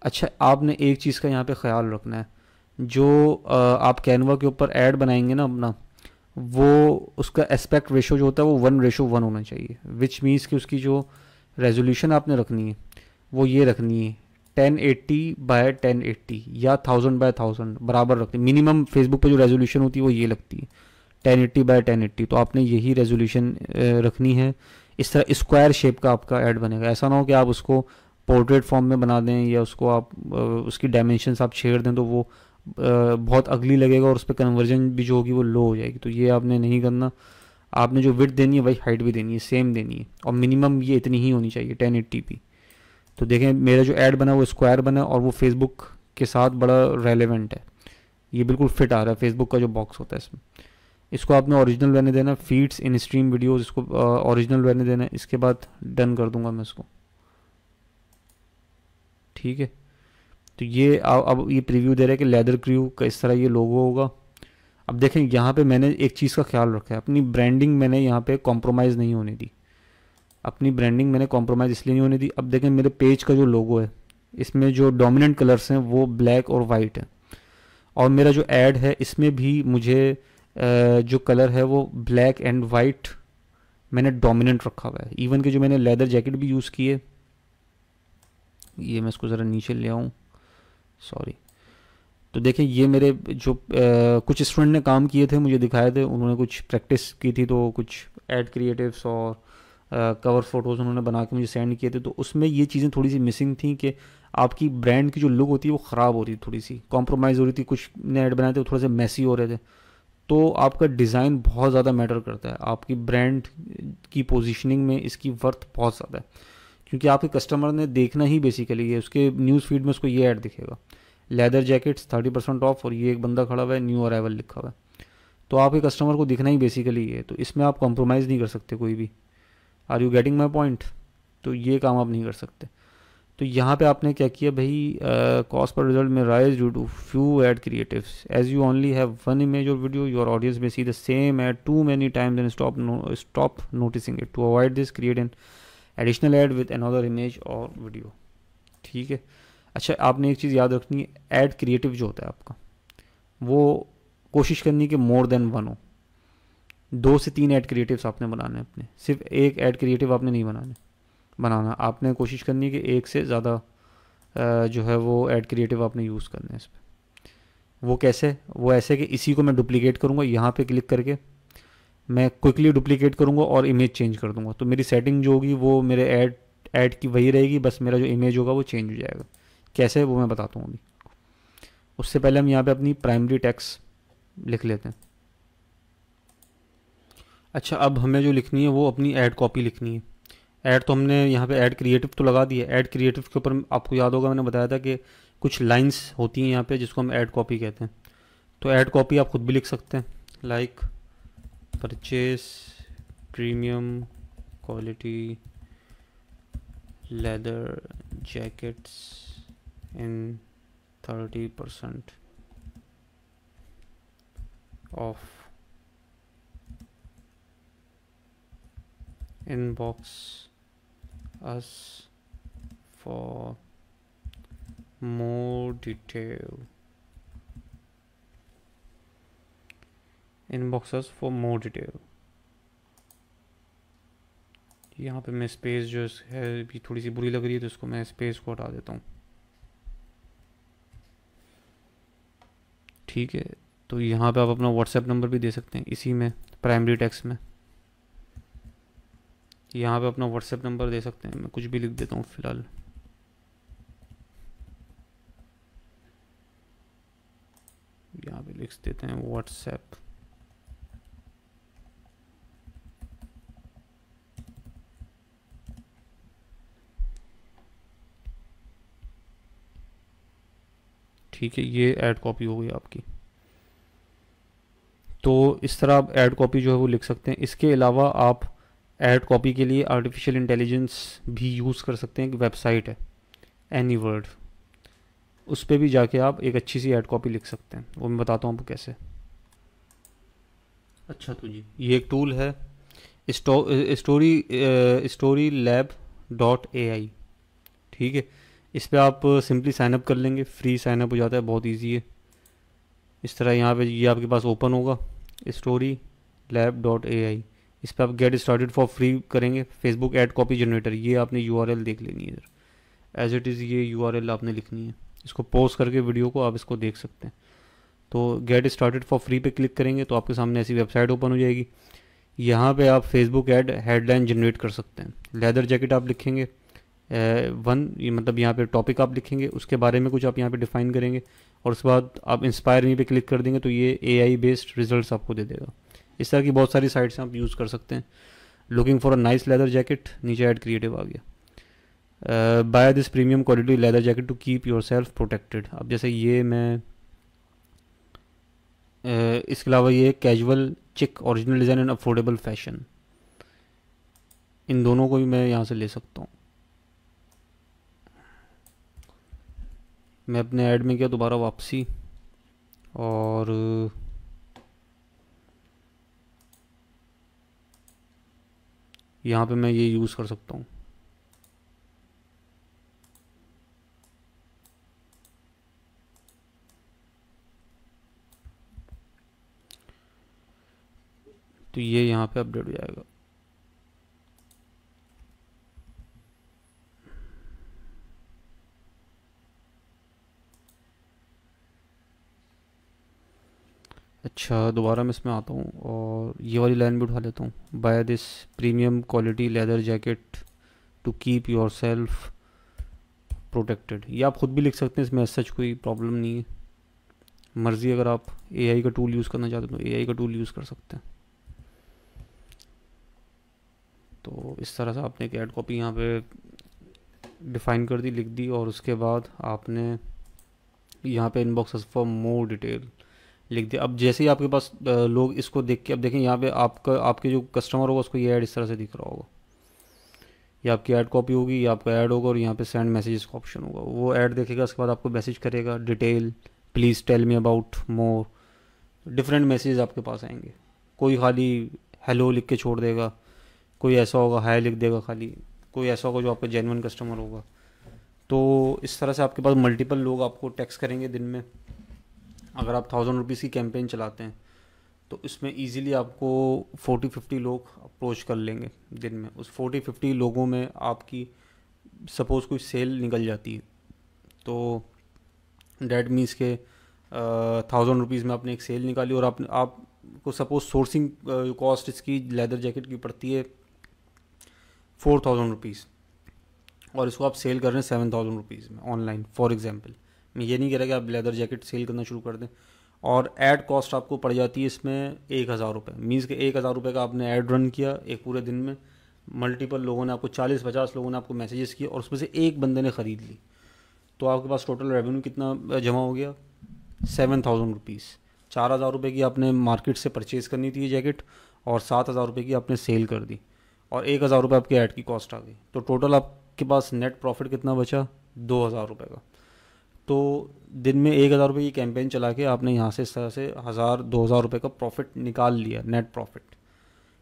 अच्छा, आपने एक चीज़ का यहाँ पे ख्याल रखना है, जो आप कैनवा के ऊपर ऐड बनाएंगे ना अपना, वो उसका एस्पेक्ट रेशो जो होता है वो 1:1 होना चाहिए, विच मीन्स कि उसकी जो रेजोल्यूशन आपने रखनी है वो ये रखनी है 1080x1080 या 1000x1000 बराबर रखनी। मिनिमम फेसबुक पे जो रेजोल्यूशन होती है वो ये लगती है 1080x1080, तो आपने यही रेजोल्यूशन रखनी है। इस तरह स्क्वायर शेप का आपका ऐड बनेगा। ऐसा ना हो कि आप उसको पोर्ट्रेट फॉर्म में बना दें या उसको आप उसकी डायमेंशंस आप छेड़ दें तो वो बहुत अगली लगेगा और उस पर कन्वर्जन भी जो होगी वो लो हो जाएगी। तो ये आपने नहीं करना। आपने जो विड्थ देनी है वही हाइट भी देनी है, सेम देनी है, और मिनिमम ये इतनी ही होनी चाहिए 1080p। तो देखें मेरा जो ऐड बना वो स्क्वायर बना और वो फेसबुक के साथ बड़ा रेलेवेंट है, ये बिल्कुल फिट आ रहा है फेसबुक का जो बॉक्स होता है इसमें। इसको आपने ओरिजिनल रहने देना, फीड्स इन स्ट्रीम वीडियोज़ इसको ओरिजिनल रहने देना। इसके बाद डन कर दूंगा मैं इसको, ठीक है। तो ये अब ये प्रीव्यू दे रहा है कि लेदर क्रू का इस तरह ये लोगो होगा। अब देखें यहाँ पे मैंने एक चीज़ का ख्याल रखा है, अपनी ब्रांडिंग मैंने यहाँ पे कॉम्प्रोमाइज़ नहीं होने दी। अपनी ब्रांडिंग मैंने कॉम्प्रोमाइज़ इसलिए नहीं होने दी। अब देखें मेरे पेज का जो लोगो है इसमें जो डोमिनेंट कलर्स हैं वो ब्लैक और वाइट है, और मेरा जो ऐड है इसमें भी मुझे जो कलर है वो ब्लैक एंड वाइट मैंने डोमिनेंट रखा हुआ है। इवन कि जो मैंने लेदर जैकेट भी यूज़ की है, ये मैं इसको ज़रा नीचे ले आऊँ, सॉरी। तो देखें ये मेरे जो कुछ स्टूडेंट ने काम किए थे मुझे दिखाए थे, उन्होंने कुछ प्रैक्टिस की थी तो कुछ ऐड क्रिएटिव्स और कवर फोटोज़ उन्होंने बना के मुझे सेंड किए थे। तो उसमें ये चीज़ें थोड़ी सी मिसिंग थी कि आपकी ब्रांड की जो लुक होती है वो ख़राब हो रही थी, थोड़ी सी कॉम्प्रोमाइज़ हो रही थी। कुछ ने ऐड बनाए थे वो थोड़े से मैसी हो रहे थे। तो आपका डिज़ाइन बहुत ज़्यादा मैटर करता है, आपकी ब्रांड की पोजीशनिंग में इसकी वर्थ बहुत ज़्यादा है, क्योंकि आपके कस्टमर ने देखना ही बेसिकली है, उसके न्यूज़ फीड में उसको ये ऐड दिखेगा, लेदर जैकेट्स 30% ऑफ, और ये एक बंदा खड़ा हुआ है, न्यू अराइवल लिखा हुआ है। तो आपके कस्टमर को दिखना ही बेसिकली है, तो इसमें आप कॉम्प्रोमाइज़ नहीं कर सकते कोई भी। Are you getting my point? तो ये काम आप नहीं कर सकते। तो यहाँ पे आपने क्या किया भाई, कॉस्ट पर रिजल्ट में rise due to few ad creatives, as you only have one image और video your audience may see the same ad too many time then stop noticing it. To avoid this create an additional ad with another image और video, ठीक है। अच्छा, आपने एक चीज़ याद रखनी है, ऐड क्रिएटिव जो होता है आपका वो कोशिश करनी कि मोर देन वन हो। 2 से 3 ऐड क्रिएटिव्स आपने बनाने हैं अपने, सिर्फ एक ऐड क्रिएटिव आपने नहीं बनाना। आपने कोशिश करनी है कि एक से ज़्यादा जो है वो ऐड क्रिएटिव आपने यूज़ करने हैं इस पर। वो कैसे? वो ऐसे कि इसी को मैं डुप्लीकेट करूँगा, यहाँ पे क्लिक करके मैं क्विकली डुप्लीकेट करूँगा और इमेज चेंज कर दूँगा। तो मेरी सेटिंग जो होगी वो मेरे ऐड की वही रहेगी, बस मेरा जो इमेज होगा वो चेंज हो जाएगा। कैसे वो मैं बताता हूँ अभी। उससे पहले हम यहाँ पे अपनी प्राइमरी टेक्स्ट लिख लेते हैं। अच्छा, अब हमें जो लिखनी है वो अपनी ऐड कॉपी लिखनी है। ऐड तो हमने यहाँ पे ऐड क्रिएटिव तो लगा दी है। ऐड क्रिएटिव के ऊपर आपको याद होगा मैंने बताया था कि कुछ लाइंस होती हैं यहाँ पे जिसको हम ऐड कॉपी कहते हैं। तो ऐड कॉपी आप खुद भी लिख सकते हैं, like purchase premium quality leather jackets in 30% of, inbox us for more detail, inbox us for more detail। यहाँ पे मैं स्पेस जो है भी थोड़ी सी बुरी लग रही है तो इसको मैं स्पेस को हटा देता हूँ, ठीक है। तो यहाँ पे आप अपना व्हाट्सएप नंबर भी दे सकते हैं इसी में, प्राइमरी टेक्स्ट में यहाँ पे अपना व्हाट्सएप नंबर दे सकते हैं। मैं कुछ भी लिख देता हूँ फ़िलहाल, यहाँ पे लिख देते हैं व्हाट्सएप। ठीक है, ये ऐड कॉपी हो गई आपकी। तो इस तरह आप ऐड कॉपी जो है वो लिख सकते हैं। इसके अलावा आप ऐड कॉपी के लिए आर्टिफिशियल इंटेलिजेंस भी यूज़ कर सकते हैं। एक वेबसाइट है एनी वर्ड, उस पर भी जाके आप एक अच्छी सी ऐड कॉपी लिख सकते हैं। वो मैं बताता हूँ आपको कैसे। अच्छा, तो जी ये एक टूल है स्टोरी लैब डॉट ए आई। ठीक है, इस पर आप सिंपली साइनअप कर लेंगे, फ्री साइनअप हो जाता है, बहुत इजी है। इस तरह यहाँ पे ये आपके पास ओपन होगा, स्टोरी लैब डॉट ए आई। इस पर आप गेट स्टार्टेड फॉर फ्री करेंगे। फेसबुक ऐड कॉपी जनरेटर, ये आपने यूआरएल देख लेनी है इधर, एज इट इज़ ये यूआरएल आपने लिखनी है। इसको पॉज करके वीडियो को आप इसको देख सकते हैं। तो गेट स्टार्टेड फॉर फ्री पे क्लिक करेंगे तो आपके सामने ऐसी वेबसाइट ओपन हो जाएगी। यहाँ पे आप फेसबुक ऐड हेडलाइन जनरेट कर सकते हैं। लेदर जैकेट आप लिखेंगे, वन, ये मतलब यहाँ पे टॉपिक आप लिखेंगे, उसके बारे में कुछ आप यहाँ पे डिफाइन करेंगे, और उसके बाद आप इंस्पायर मी पे क्लिक कर देंगे तो ये एआई बेस्ड रिजल्ट्स आपको दे देगा। इस तरह की बहुत सारी साइट्स आप यूज़ कर सकते हैं। Looking for a nice leather jacket, नीचे ऐड क्रिएटिव आ गया। Buy this premium quality leather jacket to keep yourself protected. अब जैसे ये मैं इसके अलावा ये casual chic original design and affordable fashion, इन दोनों को भी मैं यहाँ से ले सकता हूँ। मैं अपने ऐड में किया दोबारा वापसी, और यहाँ पे मैं ये यूज़ कर सकता हूँ। तो ये यहाँ पे अपडेट हो जाएगा। अच्छा, दोबारा मैं इसमें आता हूँ और ये वाली लाइन भी उठा लेता हूँ। Buy this premium quality leather jacket to keep yourself protected, ये आप खुद भी लिख सकते हैं, इसमें सच कोई प्रॉब्लम नहीं है। मर्ज़ी, अगर आप एआई का टूल यूज़ करना चाहते हो तो एआई का टूल यूज़ कर सकते हैं। तो इस तरह से आपने एक ऐड कॉपी यहाँ पे डिफ़ाइन कर दी, लिख दी, और उसके बाद आपने यहाँ पे इनबॉक्स फॉर मोर डिटेल लिख दिया। अब जैसे ही आपके पास लोग इसको देख के, अब देखें यहाँ पे आपका, आपके जो कस्टमर होगा उसको ये ऐड इस तरह से दिख रहा होगा। ये आपकी ऐड कॉपी होगी, ये आपका ऐड होगा, और यहाँ पे सेंड मैसेजेस का ऑप्शन होगा। वो ऐड देखेगा, उसके बाद आपको मैसेज करेगा, detail please tell me about more. Different message आपके पास आएंगे। कोई खाली हेलो लिख के छोड़ देगा, कोई ऐसा होगा हाय लिख देगा खाली, कोई ऐसा होगा जो आपका जेन्युइन कस्टमर होगा। तो इस तरह से आपके पास मल्टीपल लोग आपको टेक्स्ट करेंगे दिन में। अगर आप 1000 रुपीज़ की कैंपेन चलाते हैं तो इसमें इजीली आपको 40-50 लोग अप्रोच कर लेंगे दिन में। उस 40-50 लोगों में आपकी सपोज़ कोई सेल निकल जाती है, तो डैट मीन्स के 1000 रुपीज़ में आपने एक सेल निकाली, और आपको सपोज सोर्सिंग कॉस्ट इसकी लेदर जैकेट की पड़ती है 4000 रुपीज़, और इसको आप सेल कर रहे हैं 7000 रुपीज़ में ऑनलाइन फॉर एग्जांपल। मैं ये नहीं कह रहा कि आप लेदर जैकेट सेल करना शुरू कर दें। और ऐड कॉस्ट आपको पड़ जाती है इसमें 1000 रुपये। मीन्स के 1000 रुपये का आपने ऐड रन किया एक पूरे दिन में, मल्टीपल लोगों ने आपको, 40-50 लोगों ने आपको मैसेजेस किए, और उसमें से एक बंदे ने ख़रीद ली, तो आपके पास टोटल रेवेन्यू कितना जमा हो गया? 7000 रुपीज़। 4000 रुपये की आपने मार्केट से परचेज़ करनी थी ये जैकेट, और 7000 रुपये की आपने सेल कर दी, और 1000 रुपये आपकी ऐड की कॉस्ट आ गई। तो टोटल आपके पास नेट प्रॉफिट कितना बचा? 2000 रुपये का। तो दिन में 1000 रुपये की कैंपेन चला के आपने यहाँ से इस तरह से 1000-2000 रुपये का प्रॉफिट निकाल लिया, नेट प्रॉफिट।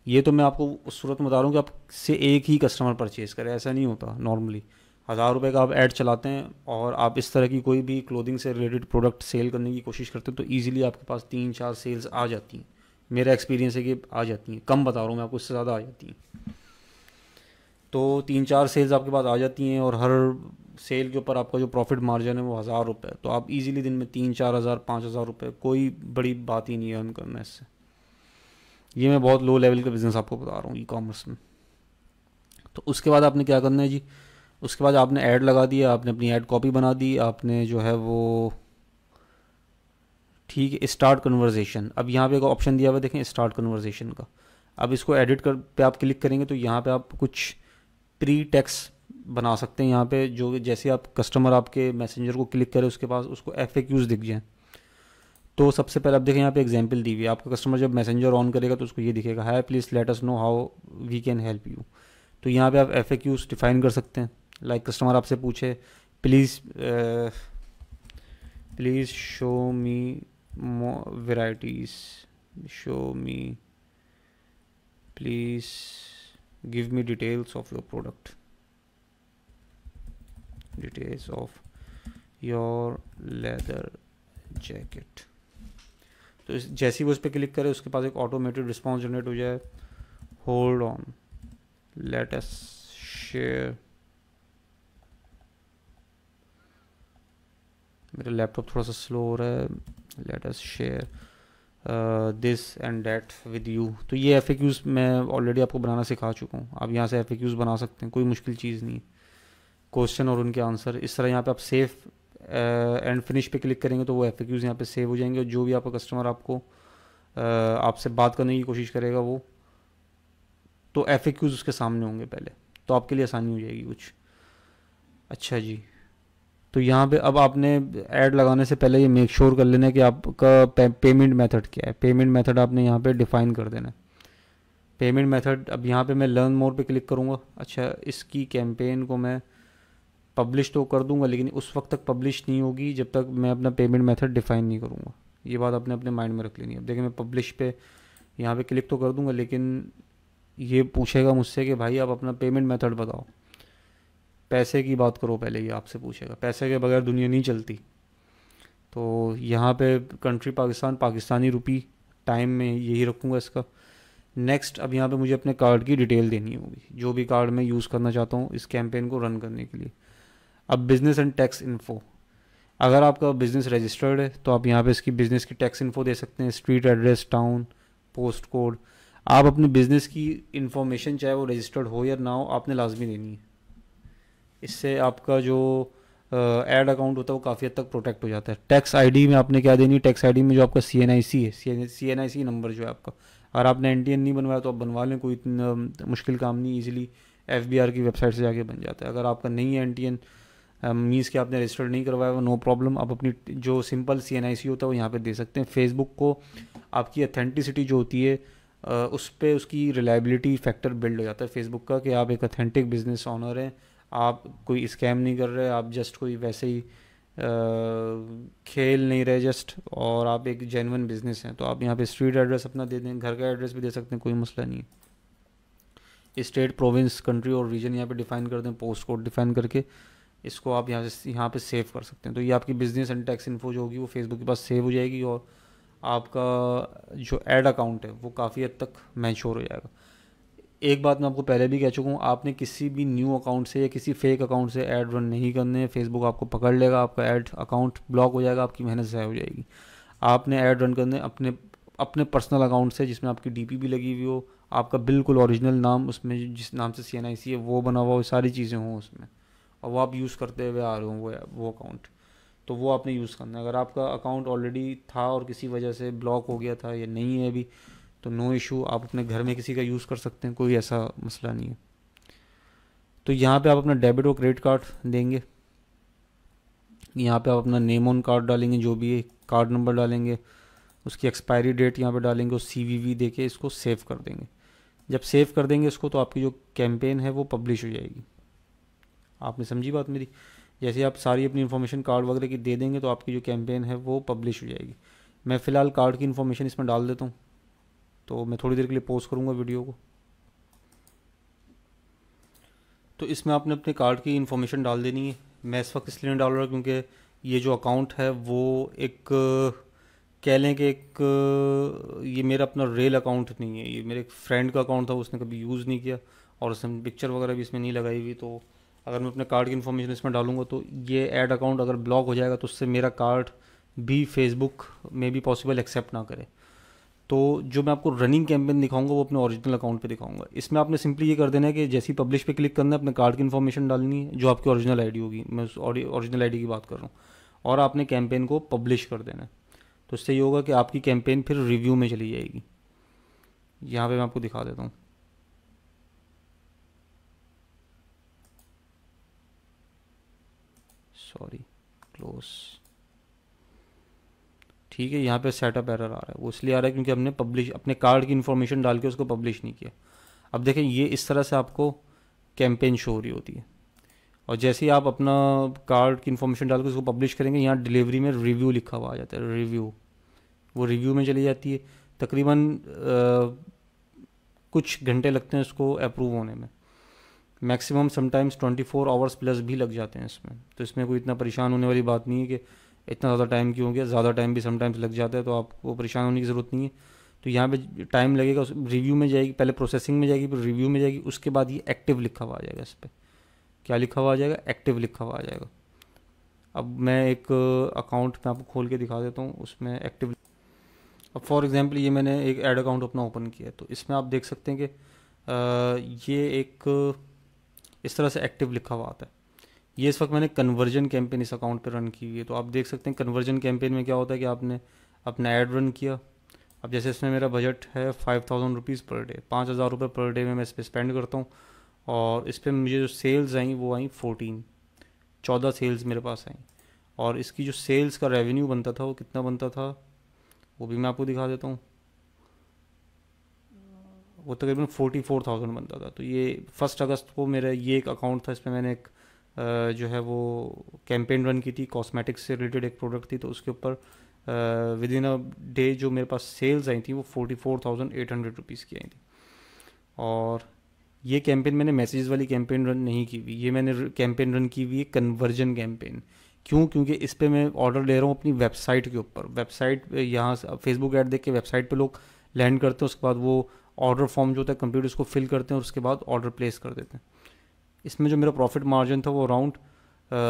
ये तो मैं आपको उस सूरत में बता रहा हूँ कि आपसे एक ही कस्टमर परचेज़ करे, ऐसा नहीं होता नॉर्मली। 1000 रुपये का आप ऐड चलाते हैं और आप इस तरह की कोई भी क्लोथिंग से रिलेटेड प्रोडक्ट सेल करने की कोशिश करते हैं तो ईजिली आपके पास 3-4 सेल्स आ जाती हैं। मेरा एक्सपीरियंस है कि आ जाती हैं, कम बता रहा हूँ मैं आपको, इससे ज़्यादा आ जाती हैं। तो 3-4 सेल्स आपके पास आ जाती हैं, और हर सेल के ऊपर आपका जो प्रॉफिट मार्जिन है वो 1000 रुपये। तो आप इजीली दिन में 3-4 हज़ार 5 हज़ार रुपये, कोई बड़ी बात ही नहीं है अर्न करना इससे। ये मैं बहुत लो लेवल का बिज़नेस आपको बता रहा हूँ ई कॉमर्स में। तो उसके बाद आपने क्या करना है जी? उसके बाद आपने ऐड लगा दिया, आपने अपनी ऐड कॉपी बना दी, आपने जो है वो, ठीक है, स्टार्ट कन्वर्जेशन। अब यहाँ पे एक ऑप्शन दिया हुआ है, देखें, स्टार्ट कन्वर्जेशन का। अब इसको एडिट कर पे आप क्लिक करेंगे तो यहाँ पे आप कुछ प्री टेक्स्ट बना सकते हैं। यहाँ पे जो जैसे आप कस्टमर आपके मैसेंजर को क्लिक करे उसके पास उसको FAQs दिख जाएँ। तो सबसे पहले आप देखें यहाँ पे एग्जांपल दी हुई है। आपका कस्टमर जब मैसेंजर ऑन करेगा तो उसको ये दिखेगा, hi please let us know how we can help you. तो यहाँ पे आप FAQs डिफाइन कर सकते हैं। लाइक कस्टमर आपसे पूछे, please please show me varieties, show me please give me details of your product, details of your leather jacket. तो जैसे ही वो उस पर क्लिक करे उसके पास एक ऑटोमेटेड रिस्पॉन्स जनरेट हो जाए। Hold on, let us share, मेरा लैपटॉप थोड़ा सा स्लो हो रहा है। Let us share this and that with you. तो ये एफएक्यूज मैं ऑलरेडी आपको बनाना सिखा चुका हूँ, आप यहाँ से एफएक्यूज बना सकते हैं, कोई मुश्किल चीज़ नहीं है। क्वेश्चन और उनके आंसर इस तरह यहाँ पे आप सेव एंड फिनिश पे क्लिक करेंगे तो वो एफएक्यूज यहाँ पे सेव हो जाएंगे, और जो भी आपका कस्टमर आपको आपसे बात करने की कोशिश करेगा वो तो एफएक्यूज उसके सामने होंगे पहले, तो आपके लिए आसानी हो जाएगी कुछ। अच्छा जी, तो यहाँ पे अब आपने ऐड लगाने से पहले ये मेक श्योर कर लेना है कि आपका पेमेंट मेथड क्या है। पेमेंट मेथड आपने यहाँ पे डिफाइन कर देना है। पेमेंट मेथड, अब यहाँ पे मैं लर्न मोर पे क्लिक करूँगा। अच्छा, इसकी कैंपेन को मैं पब्लिश तो कर दूंगा, लेकिन उस वक्त तक पब्लिश नहीं होगी जब तक मैं अपना पेमेंट मेथड डिफाइन नहीं करूँगा। ये बात आपने अपने माइंड में रख लेनी है। अब देखिए मैं पब्लिश पे यहाँ पे क्लिक तो कर दूंगा, लेकिन ये पूछेगा मुझसे कि भाई आप अपना पेमेंट मेथड बताओ, पैसे की बात करो पहले, ये आपसे पूछेगा। पैसे के बगैर दुनिया नहीं चलती। तो यहाँ पे कंट्री पाकिस्तान, पाकिस्तानी रुपी, टाइम में यही रखूँगा इसका। नेक्स्ट, अब यहाँ पे मुझे अपने कार्ड की डिटेल देनी होगी, जो भी कार्ड मैं यूज़ करना चाहता हूँ इस कैंपेन को रन करने के लिए। अब बिज़नेस एंड टैक्स इन्फो, अगर आपका बिज़नेस रजिस्टर्ड है तो आप यहाँ पे इसकी बिज़नेस की टैक्स इन्फो दे सकते हैं, street address, town, post code. आप अपने बिज़नेस की इन्फॉर्मेशन चाहे वो रजिस्टर्ड हो या ना हो आपने लाजमी देनी है। इससे आपका जो एड अकाउंट होता है वो काफ़ी हद तक प्रोटेक्ट हो जाता है। टैक्स आईडी में आपने क्या देनी है, टैक्स आईडी में जो आपका सीएनआईसी है, सीएनआईसी नंबर जो है आपका, अगर आपने एनटीएन नहीं बनवाया तो आप बनवा लें, कोई इतना मुश्किल काम नहीं, इजीली एफबीआर की वेबसाइट से जाके बन जाता है। अगर आपका नहीं है एनटीएन मीन्स कि आपने रजिस्टर्ड नहीं करवाया वो, नो प्रॉब्लम, आप अपनी जो सिंपल सीएनआईसी होता है वो यहाँ पे दे सकते हैं। फेसबुक को आपकी अथेंटिसिटी जो होती है उस पर उसकी रिलायबिलिटी फैक्टर बिल्ड हो जाता है फेसबुक का, कि आप एक अथेंटिक बिजनेस ऑनर हैं, आप कोई स्कैम नहीं कर रहे, आप जस्ट कोई वैसे ही खेल नहीं रहे जस्ट, और आप एक जेन्युइन बिजनेस हैं। तो आप यहाँ पे स्ट्रीट एड्रेस अपना दे दें, घर का एड्रेस भी दे सकते हैं, कोई मसला नहीं है। स्टेट, प्रोविंस, कंट्री और रीजन यहाँ पे डिफाइन कर दें, पोस्ट कोड डिफाइन करके इसको आप यहाँ पे सेव कर सकते हैं। तो ये आपकी बिजनेस एंड टैक्स इन्फो जो होगी वो फेसबुक के पास सेव हो जाएगी, और आपका जो एड अकाउंट है वो काफ़ी हद तक मैच्योर हो जाएगा। एक बात मैं आपको पहले भी कह चुका हूँ, आपने किसी भी न्यू अकाउंट से या किसी फेक अकाउंट से ऐड रन नहीं करने हैं। फेसबुक आपको पकड़ लेगा, आपका ऐड अकाउंट ब्लॉक हो जाएगा, आपकी मेहनत ज़ाया हो जाएगी। आपने ऐड रन करने अपने अपने पर्सनल अकाउंट से, जिसमें आपकी डीपी भी लगी हुई हो, आपका बिल्कुल ओरिजिनल नाम उसमें जिस नाम से सीएनआईसी है वो बना हुआ हो, सारी चीज़ें हों उसमें, और वो आप यूज़ करते हुए आ रहे हो वो अकाउंट, तो वो आपने यूज़ करना है। अगर आपका अकाउंट ऑलरेडी था और किसी वजह से ब्लॉक हो गया था या नहीं है अभी, तो नो इशू, आप अपने घर में किसी का यूज़ कर सकते हैं, कोई ऐसा मसला नहीं है। तो यहाँ पे आप अपना डेबिट और क्रेडिट कार्ड देंगे, यहाँ पे आप अपना नेम ऑन कार्ड डालेंगे, जो भी है कार्ड नंबर डालेंगे, उसकी एक्सपायरी डेट यहाँ पे डालेंगे, और सीवीवी देके इसको सेव कर देंगे। जब सेव कर देंगे इसको तो आपकी जो कैंपेन है वो पब्लिश हो जाएगी। आपने समझी बात मेरी? जैसे आप सारी अपनी इन्फॉर्मेशन कार्ड वगैरह की दे देंगे तो आपकी जो कैंपेन है वो पब्लिश हो जाएगी। मैं फ़िलहाल कार्ड की इन्फॉर्मेशन इसमें डाल देता हूँ, तो मैं थोड़ी देर के लिए पॉज करूँगा वीडियो को। तो इसमें आपने अपने कार्ड की इन्फॉर्मेशन डाल देनी है। मैं इस वक्त इसलिए नहीं डाल रहा क्योंकि ये जो अकाउंट है वो एक कह लें कि एक ये मेरा अपना रियल अकाउंट नहीं है, ये मेरे एक फ्रेंड का अकाउंट था, उसने कभी यूज़ नहीं किया, और उसने पिक्चर वगैरह भी इसमें नहीं लगाई हुई। तो अगर मैं अपने कार्ड की इन्फॉर्मेशन इसमें डालूंगा तो ये ऐड अकाउंट अगर ब्लॉक हो जाएगा तो उससे मेरा कार्ड भी फेसबुक में भी पॉसिबल एक्सेप्ट ना करे। तो जो मैं आपको रनिंग कैंपेन दिखाऊंगा वो अपने ओरिजिनल अकाउंट पे दिखाऊंगा। इसमें आपने सिंपली ये कर देना है कि जैसे ही पब्लिश पे क्लिक करना है, अपने कार्ड की इन्फॉर्मेशन डालनी है, जो आपकी ओरिजिनल आईडी होगी, मैं उस ओरिजिनल आईडी की बात कर रहा हूँ, और आपने कैंपेन को पब्लिश कर देना है। तो इससे ये होगा कि आपकी कैंपेन फिर रिव्यू में चली जाएगी। यहाँ पे मैं आपको दिखा देता हूँ। Sorry, close. ठीक है, यहाँ पे सेटअप एरर आ रहा है, वो इसलिए आ रहा है क्योंकि हमने पब्लिश अपने कार्ड की इन्फॉर्मेशन डाल के उसको पब्लिश नहीं किया। अब देखें, ये इस तरह से आपको कैंपेन शो हो रही होती है, और जैसे ही आप अपना कार्ड की इन्फॉर्मेशन डाल के उसको पब्लिश करेंगे, यहाँ डिलीवरी में रिव्यू लिखा हुआ आ जाता है, रिव्यू, वो रिव्यू में चली जाती है। तकरीबन कुछ घंटे लगते हैं इसको अप्रूव होने में, मैक्सिमम समटाइम्स 24 आवर्स प्लस भी लग जाते हैं इसमें। तो इसमें कोई इतना परेशान होने वाली बात नहीं है कि इतना ज़्यादा टाइम क्यों हो गया, ज़्यादा टाइम भी समटाइम्स लग जाता है, तो आपको परेशान होने की ज़रूरत नहीं है। तो यहाँ पे टाइम लगेगा, रिव्यू में जाएगी, पहले प्रोसेसिंग में जाएगी, फिर रिव्यू में जाएगी, उसके बाद ये एक्टिव लिखा हुआ आ जाएगा। इस पर क्या लिखा हुआ आ जाएगा? एक्टिव लिखा हुआ आ जाएगा। अब मैं एक अकाउंट में आपको खोल के दिखा देता हूँ, उसमें एक्टिव। अब फॉर एग्जांपल ये मैंने एक ऐड अकाउंट अपना ओपन किया है, तो इसमें आप देख सकते हैं कि ये एक इस तरह से एक्टिव लिखा हुआ आता है। ये इस वक्त मैंने कन्वर्जन कैंपेन इस अकाउंट पर रन की हुई है। तो आप देख सकते हैं कन्वर्जन कैंपेन में क्या होता है कि आपने अपना ऐड रन किया। अब जैसे इसमें मेरा बजट है 5000 रुपीज़ पर डे, 5000 रुपये पर डे में मैं इस पर स्पेंड करता हूँ, और इस पर मुझे जो सेल्स आई वो आई 14 सेल्स मेरे पास आई। और इसकी जो सेल्स का रेवेन्यू बनता था वो कितना बनता था वो भी मैं आपको दिखा देता हूँ। वो तकरीबन 44,000 बनता था। तो ये 1 अगस्त को मेरा ये एक अकाउंट था, इस पर मैंने एक जो है वो कैंपेन रन की थी, कॉस्मेटिक्स से रिलेटेड एक प्रोडक्ट थी। तो उसके ऊपर विद इन अ डे जो मेरे पास सेल्स आई थी वो 44,800 रुपीज़ की आई थी। और ये कैंपेन मैंने मैसेज वाली कैंपेन रन नहीं की हुई, ये मैंने कैंपेन रन की हुई है कन्वर्जन कैंपेन। क्यों? क्योंकि इस पर मैं ऑर्डर ले रहा हूँ अपनी वेबसाइट के ऊपर। वेबसाइट यहाँ फेसबुक ऐड देख के वेबसाइट पे लोग लैंड करते हैं, उसके बाद वो ऑर्डर फॉर्म जो होता है कंप्यूटर उसको फिल करते हैं और उसके बाद ऑर्डर प्लेस कर देते हैं। इसमें जो मेरा प्रॉफिट मार्जिन था वो अराउंड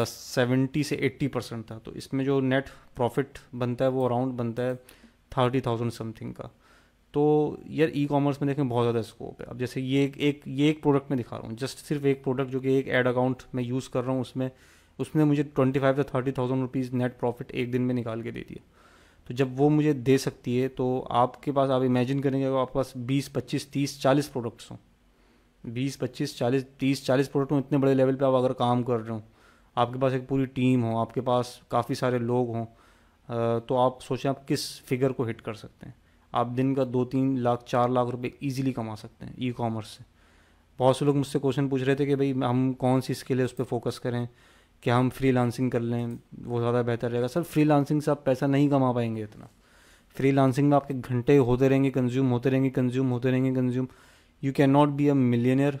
70 से 80% था। तो इसमें जो नेट प्रॉफिट बनता है वो अराउंड बनता है 30,000 समथिंग का। तो यार ई कॉमर्स में देखें बहुत ज़्यादा स्कोप है। अब जैसे ये एक प्रोडक्ट में दिखा रहा हूँ, जस्ट सिर्फ एक प्रोडक्ट जो कि एक ऐड अकाउंट में यूज़ कर रहा हूँ, उसमें उसने मुझे 25 से 30,000 रुपीज़ नेट प्रॉफिट एक दिन में निकाल के दे दिया। तो जब वो मुझे दे सकती है तो आपके पास, आप इमेजिन करेंगे अगर आपके पास 20, 25, 30, 40 प्रोडक्ट्स हों, 20, 25, 40, 30, 40 प्रोडक्ट हों, इतने बड़े लेवल पे आप अगर काम कर रहे हो, आपके पास एक पूरी टीम हो, आपके पास काफ़ी सारे लोग हों, तो आप सोचें आप किस फिगर को हिट कर सकते हैं। आप दिन का 2-3 लाख 4 लाख रुपए इजीली कमा सकते हैं ई कॉमर्स से। बहुत से लोग मुझसे क्वेश्चन पूछ रहे थे कि भाई हम कौन सी स्किल है उस पर फोकस करें, कि हम फ्रीलांसिंग कर लें वो ज़्यादा बेहतर रहेगा। सर फ्रीलांसिंग से आप पैसा नहीं कमा पाएंगे इतना। फ्रीलांसिंग में आपके घंटे होते रहेंगे कंज्यूम, होते रहेंगे कंज्यूम, होते रहेंगे consume. You can not be a millionaire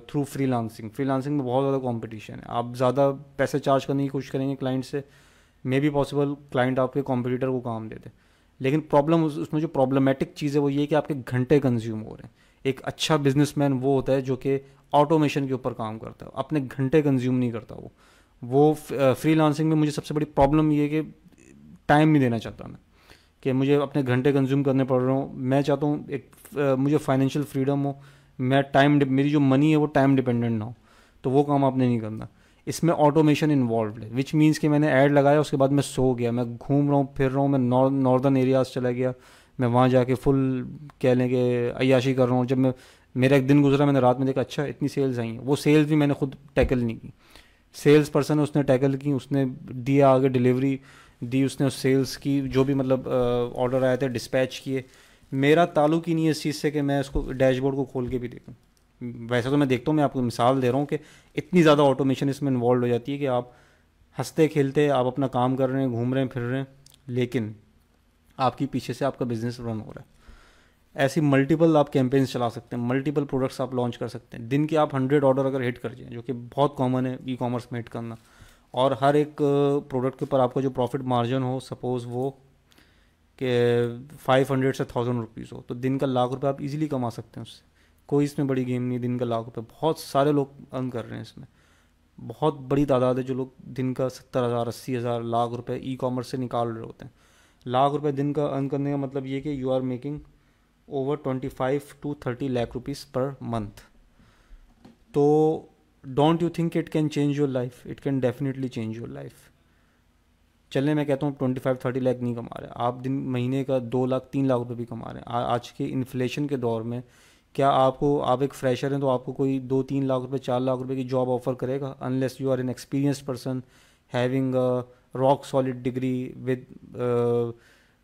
through freelancing. Freelancing में बहुत ज़्यादा कंपटीशन है, आप ज़्यादा पैसे चार्ज करने की कोशिश करेंगे क्लाइंट से, मे बी पॉसिबल क्लाइंट आपके कॉम्पिटिटर को काम दे दे। लेकिन प्रॉब्लम उसमें जो प्रॉब्लमेटिक चीज़ है वो ये कि आपके घंटे कंज्यूम हो रहे हैं। एक अच्छा बिजनेसमैन वो होता है जो कि ऑटोमेशन के ऊपर काम करता है, अपने घंटे कंज्यूम नहीं करता वो फ्रीलांसिंग में मुझे सबसे बड़ी प्रॉब्लम ये है कि टाइम नहीं देना चाहता मैं, कि मुझे अपने घंटे कंज्यूम करने पड़ रहे हो। मैं चाहता हूँ एक मुझे फाइनेंशियल फ्रीडम हो, मैं मेरी जो मनी है वो टाइम डिपेंडेंट ना हो। तो वो काम आपने नहीं करना। इसमें ऑटोमेशन इन्वॉल्व है, विच मीन्स कि मैंने ऐड लगाया उसके बाद मैं सो गया, मैं घूम रहा हूँ फिर रहा हूँ, मैं नॉर्दर्न एरियाज चला गया, मैं वहाँ जाके फुल कह लें कि अय्याशी कर रहा हूँ। जब मेरा एक दिन गुजरा, मैंने रात में देखा अच्छा इतनी सेल्स आई हैं, वो सेल्स भी मैंने खुद टैकल नहीं की, सेल्स पर्सन है उसने टैकल की, उसने दिया आगे डिलीवरी दी, उसने उस सेल्स की जो भी मतलब ऑर्डर आए थे डिस्पैच किए। मेरा ताल्लुक ही नहीं है इस चीज़ से कि मैं उसको डैशबोर्ड को खोल के भी देखूँ। वैसे तो मैं देखता हूँ, मैं आपको मिसाल दे रहा हूँ कि इतनी ज़्यादा ऑटोमेशन इसमें इन्वॉल्व हो जाती है कि आप हंसते खेलते आप अपना काम कर रहे हैं, घूम रहे हैं, फिर रहे हैं, लेकिन आपकी पीछे से आपका बिजनेस रन हो रहा है। ऐसी मल्टीपल आप कैंपेन्स चला सकते हैं, मल्टीपल प्रोडक्ट्स आप लॉन्च कर सकते हैं। दिन के आप 100 ऑर्डर अगर हिट कर जाएँ, जो कि बहुत कॉमन है ई कॉमर्स में हिट करना, और हर एक प्रोडक्ट के ऊपर आपका जो प्रॉफिट मार्जिन हो, सपोज़ वो कि 500 से 1000 रुपीज़ हो, तो दिन का1,00,000 रुपये आप इजीली कमा सकते हैं उससे। कोई इसमें बड़ी गेम नहीं, दिन का 1,00,000 रुपये बहुत सारे लोग अर्न कर रहे हैं इसमें। बहुत बड़ी तादाद है जो लोग दिन का 70,000, 80,000,1,00,000 रुपये ई कॉमर्स से निकाल रहे होते हैं। 1,00,000 रुपये दिन का अर्न करने का मतलब ये कि you are making over 25 to 30 lakh rupees per month. तो don't you think it can change your life? It can definitely change your life. चलने मैं कहता हूँ 25-30 लाख नहीं कमा रहे आप, दिन महीने का 2 लाख 3 लाख रुपए भी कमा रहे हैं। आज के इन्फ्लेशन के दौर में क्या आप एक फ्रेशर हैं तो आपको कोई 2-3 लाख रुपए 4 लाख रुपए की जॉब ऑफर करेगा? Unless you are an experienced person having rock solid degree with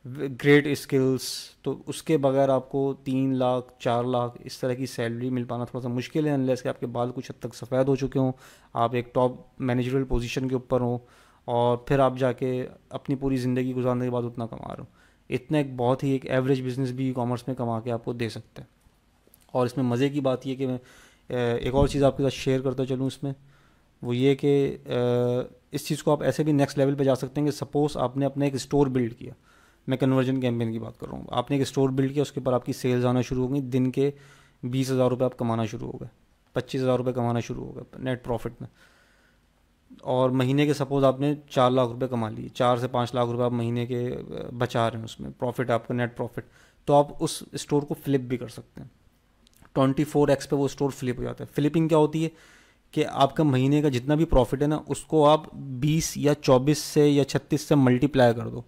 great skills, तो उसके बगैर आपको 3 लाख 4 लाख इस तरह की सैलरी मिल पाना थोड़ा सा मुश्किल है, अनलेस कि आपके बाल कुछ हद तक सफ़ेद हो चुके हों, आप एक टॉप मैनेजरल पोजीशन के ऊपर हों, और फिर आप जाके अपनी पूरी ज़िंदगी गुजारने के बाद उतना कमा रहे हो। इतना एक बहुत ही एक एवरेज बिजनेस भी ई कॉमर्स में कमा के आपको दे सकता है। और इसमें मज़े की बात ये कि मैं एक और चीज़ आपके साथ शेयर करता चलूँ इसमें, वो ये कि इस चीज़ को आप ऐसे भी नेक्स्ट लेवल पे जा सकते हैं कि सपोज़ आपने अपना एक स्टोर बिल्ड किया, मैं कन्वर्जन कैंपेन की बात कर रहा हूँ, आपने एक स्टोर बिल्ड किया, उसके ऊपर आपकी सेल्स आना शुरू हो गई, दिन के 20,000 रुपये आप कमाना शुरू हो गए, 25,000 रुपये कमाना शुरू हो गए नेट प्रॉफिट में, और महीने के सपोज आपने 4 लाख रुपए कमा लिए, 4 से 5 लाख रुपए आप महीने के बचा रहे हैं, उसमें प्रॉफिट आपका नेट प्रॉफिट, तो आप उस स्टोर को फ्लिप भी कर सकते हैं। 24x पे वो स्टोर फ्लिप हो जाता है। फ्लिपिंग क्या होती है कि आपका महीने का जितना भी प्रॉफिट है ना, उसको आप 20 या 24 से या 36 से मल्टीप्लाई कर दो,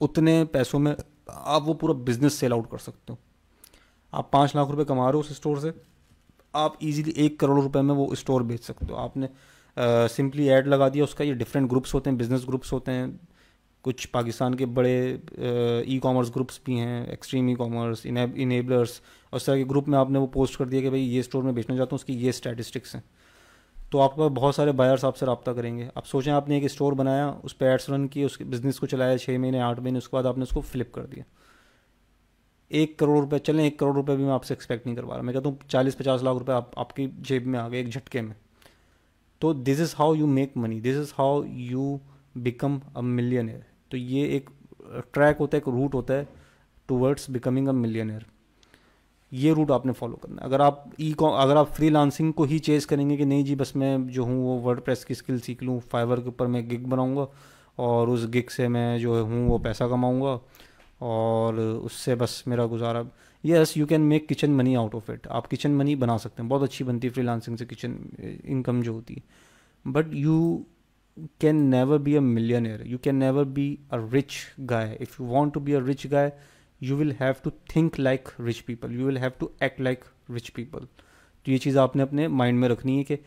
उतने पैसों में आप वो पूरा बिजनेस सेल आउट कर सकते हो। आप 5 लाख रुपए कमा रहे हो उस स्टोर से, आप इजीली 1 करोड़ रुपए में वो स्टोर बेच सकते हो। आपने सिंपली ऐड लगा दिया उसका, ये डिफरेंट ग्रुप्स होते हैं, बिजनेस ग्रुप्स होते हैं, कुछ पाकिस्तान के बड़े ई कॉमर्स ग्रुप्स भी हैं, एक्सट्रीम ई कॉमर्स, इनेबलर्स, और उस तरह के ग्रुप में आपने वो पोस्ट कर दिया कि भाई ये स्टोर में बेचना चाहता हूँ, उसकी ये स्टैटिस्टिक्स हैं, तो आपके पास बहुत सारे बायर्स आपसे रब्ता करेंगे। आप सोचें आपने एक स्टोर बनाया, उस पर एड्स रन किए, उसके बिजनेस को चलाया 6 महीने 8 महीने, उसके बाद आपने उसको फ्लिप कर दिया। 1 करोड़ रुपये, चलें 1 करोड़ रुपये भी मैं आपसे एक्सपेक्ट नहीं करवा रहा, मैं कहता हूँ 40-50 लाख रुपये आपकी जेब में आ गए एक झटके में। तो this is how you make money, this is how you become a millionaire. तो ये एक ट्रैक होता है, एक रूट होता है टूवर्ड्स बिकमिंग अ मिलियनर। ये रूट आपने फॉलो करना है। अगर आप फ्रीलांसिंग को ही चेज़ करेंगे कि नहीं जी बस मैं जो हूँ वो वर्डप्रेस की स्किल सीख लूँ, फाइवर के ऊपर मैं गिग बनाऊँगा और उस गिग से मैं जो हूँ वो पैसा कमाऊँगा और उससे बस मेरा गुजारा, yes you can make kitchen money out of it. आप किचन मनी बना सकते हैं, बहुत अच्छी बनती है फ्रीलांसिंग से किचन इनकम जो होती है, but you can never be a millionaire, you can never be a rich guy. If you want to be a rich guy, you will have to think like rich people, you will have to act like rich people। तो ये चीज़ आपने अपने mind में रखनी है कि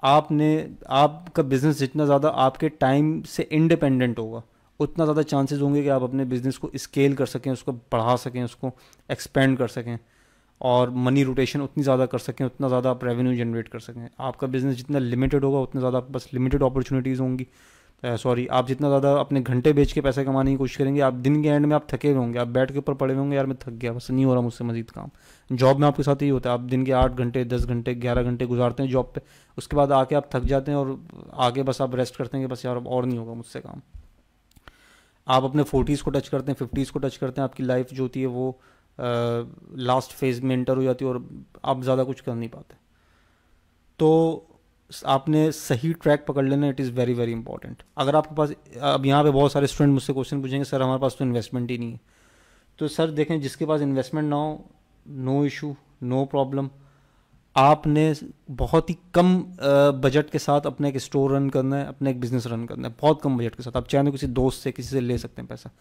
आपका business जितना ज़्यादा आपके टाइम से इंडिपेंडेंट होगा, उतना ज़्यादा चांसेस होंगे कि आप अपने बिजनेस को स्केल कर सकें, उसको बढ़ा सकें, उसको एक्सपेंड कर सकें, और मनी रोटेशन उतनी ज़्यादा कर सकें, उतना ज़्यादा आप रेवेन्यू जनरेट कर सकें। आपका बिजनेस जितना लिमिटेड होगा, उतना ज़्यादा आपके पास लिमिटेड अपॉर्चुनिटीज़ होंगी। आप जितना ज़्यादा अपने घंटे बेच के पैसे कमाने की कोशिश करेंगे, आप दिन के एंड में आप थके हुए होंगे, आप बेड के ऊपर पड़े हुए होंगे, यार मैं थक गया, बस नहीं हो रहा मुझसे मजीद काम। जॉब में आपके साथ यही होता है, आप दिन के 8 घंटे 10 घंटे 11 घंटे गुजारते हैं जॉब पे, उसके बाद आके आप थक जाते हैं और आगे बस आप रेस्ट करते हैं कि बस यार अब और नहीं होगा मुझसे काम। आप अपने 40s को टच करते हैं, 50s को टच करते हैं, आपकी लाइफ जो होती है वो लास्ट फेज में एंटर हो जाती है और आप ज़्यादा कुछ कर नहीं पाते। तो आपने सही ट्रैक पकड़ लेना, it is very very important. अगर आपके पास, अब यहाँ पे बहुत सारे स्टूडेंट मुझसे क्वेश्चन पूछेंगे सर हमारे पास तो इन्वेस्टमेंट ही नहीं है, तो सर देखें जिसके पास इन्वेस्टमेंट ना हो, नो इशू, नो प्रॉब्लम। आपने बहुत ही कम बजट के साथ अपना एक स्टोर रन करना है, अपना एक बिजनेस रन करना है, बहुत कम बजट के साथ। आप चाहें तो किसी दोस्त से, किसी से ले सकते हैं पैसा,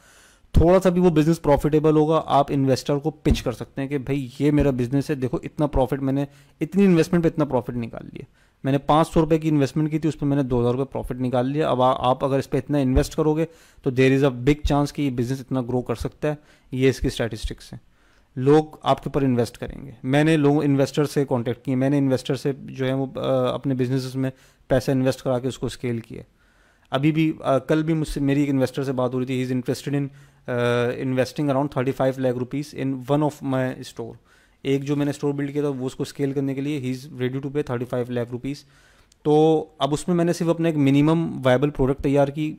थोड़ा सा भी वो बिज़नेस प्रॉफिटेबल होगा, आप इन्वेस्टर को पिच कर सकते हैं कि भाई ये मेरा बिज़नेस है, देखो इतना प्रॉफिट मैंने, इतनी इन्वेस्टमेंट पे इतना प्रॉफिट निकाल लिया, मैंने 500 रुपये की इन्वेस्टमेंट की थी, उस पर मैंने 2,000 रुपये प्रॉफिट निकाल लिया। अब आप अगर इस पर इतना इन्वेस्ट करोगे तो there is a big chance कि ये बिज़नेस इतना ग्रो कर सकता है। ये इसकी स्टैटिस्टिक्स हैं, लोग आपके ऊपर इन्वेस्ट करेंगे। मैंने लोग इन्वेस्टर से कॉन्टैक्ट किए, मैंने इन्वेस्टर से जो है वो अपने बिजनेस में पैसा इन्वेस्ट करा के उसको स्केल किया। अभी भी कल भी मुझसे मेरी एक इन्वेस्टर से बात हो रही थी, he is interested in investing around 35 lakh rupees in one of my store. एक जो मैंने स्टोर बिल्ड किया था वो उसको स्केल करने के लिए ही इज़ रेडी टू पे 35 लाख रुपीज़। तो अब उसमें मैंने सिर्फ अपना एक मिनिमम वायबल प्रोडक्ट तैयार की,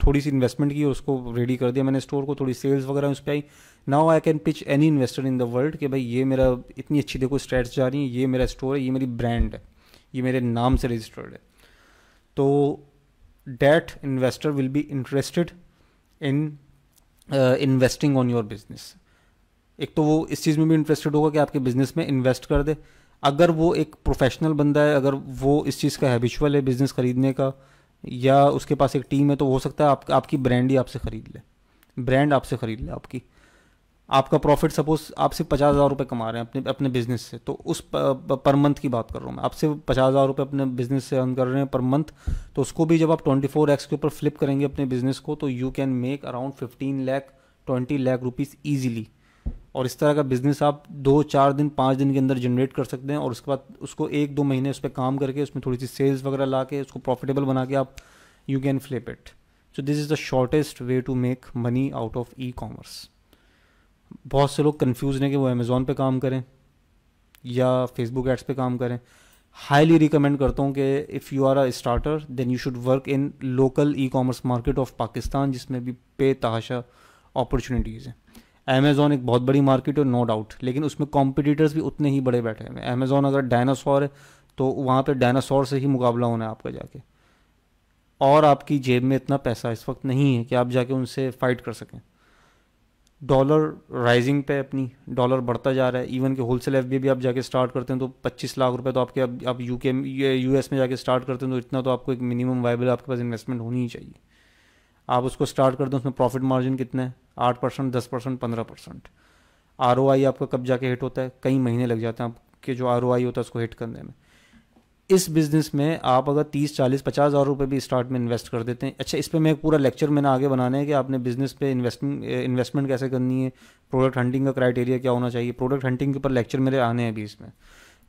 थोड़ी सी इन्वेस्टमेंट की, उसको रेडी कर दिया मैंने स्टोर को, थोड़ी सेल्स वगैरह उस पर आई। Now I can pitch any investor in the world कि भाई ये मेरा इतनी अच्छी देखो स्ट्रेट्स जा रही हैं, ये मेरा स्टोर है, ये मेरी ब्रांड है, ये मेरे नाम से रजिस्टर्ड है। तो that investor will be interested in investing on your business. एक तो वो इस चीज़ में भी इंटरेस्टेड होगा कि आपके बिजनेस में इन्वेस्ट कर दे। अगर वो एक प्रोफेशनल बंदा है, अगर वो इस चीज़ का हैबिचुअल है बिजनेस खरीदने का, या उसके पास एक टीम है, तो हो सकता है आपकी ब्रांड ही आपसे ख़रीद ले, ब्रांड आपसे ख़रीद ले आपकी। आपका प्रॉफिट सपोज आप सिर्फ 50,000 रुपये कमा रहे हैं अपने अपने बिजनेस से, तो उस पर मंथ की बात कर रहा हूँ मैं, आप सिर्फ 50,000 रुपये अपने बिजनेस से अर्न कर रहे हैं पर मंथ, तो उसको भी जब आप 24x के ऊपर फ्लिप करेंगे अपने बिजनेस को, तो you can make around 15 lakh 20 lakh rupees easily. और इस तरह का बिजनेस आप 2-4 दिन 5 दिन के अंदर जनरेट कर सकते हैं, और उसके बाद उसको 1-2 महीने उस पर काम करके उसमें थोड़ी सी सेल्स वगैरह ला के उसको प्रॉफिटेबल बना के आप you can flip it. So this is the shortest way to make money out of e commerce. बहुत से लोग कंफ्यूज हैं कि वो अमेज़ॉन पे काम करें या फेसबुक एड्स पे काम करें। हाईली रिकमेंड करता हूँ कि if you are a starter then you should work in local e commerce market of Pakistan, जिसमें भी बेतहाशा अपॉर्चुनिटीज़ हैं। अमेज़ॉन एक बहुत बड़ी मार्केट है नो डाउट, लेकिन उसमें कॉम्पिटिटर्स भी उतने ही बड़े बैठे हैं। अमेज़ॉन अगर डायनासोर है तो वहाँ पे डायनासोर से ही मुकाबला होना है आपका जाके, और आपकी जेब में इतना पैसा इस वक्त नहीं है कि आप जाके उनसे फाइट कर सकें। डॉलर राइजिंग पे अपनी, डॉलर बढ़ता जा रहा है। इवन के होलसेल एफ भी आप जाके स्टार्ट करते हैं तो 25 लाख रुपए तो आपके, अब आप यूके यूएस में जाके स्टार्ट करते हैं तो इतना तो आपको एक मिनिमम वायबल आपके पास इन्वेस्टमेंट होनी ही चाहिए। आप उसको स्टार्ट करते हैं, उसमें प्रॉफिट मार्जिन कितना है, 8%, 10%, 15%। ROI आपका कब जाके हिट होता है, कई महीने लग जाते हैं आपके जो ROI होता है उसको हिट करने में। इस बिज़नेस में आप अगर 30, 40, 50 हज़ार रुपये भी स्टार्ट में इन्वेस्ट कर देते हैं, अच्छा इस पर मैं एक पूरा लेक्चर मैंने आगे बनाना है कि आपने बिज़नेस पे इन्वेस्टमेंट कैसे करनी है, प्रोडक्ट हंटिंग का क्राइटेरिया क्या होना चाहिए। प्रोडक्ट हंटिंग के ऊपर लेक्चर मेरे आने हैं अभी इसमें,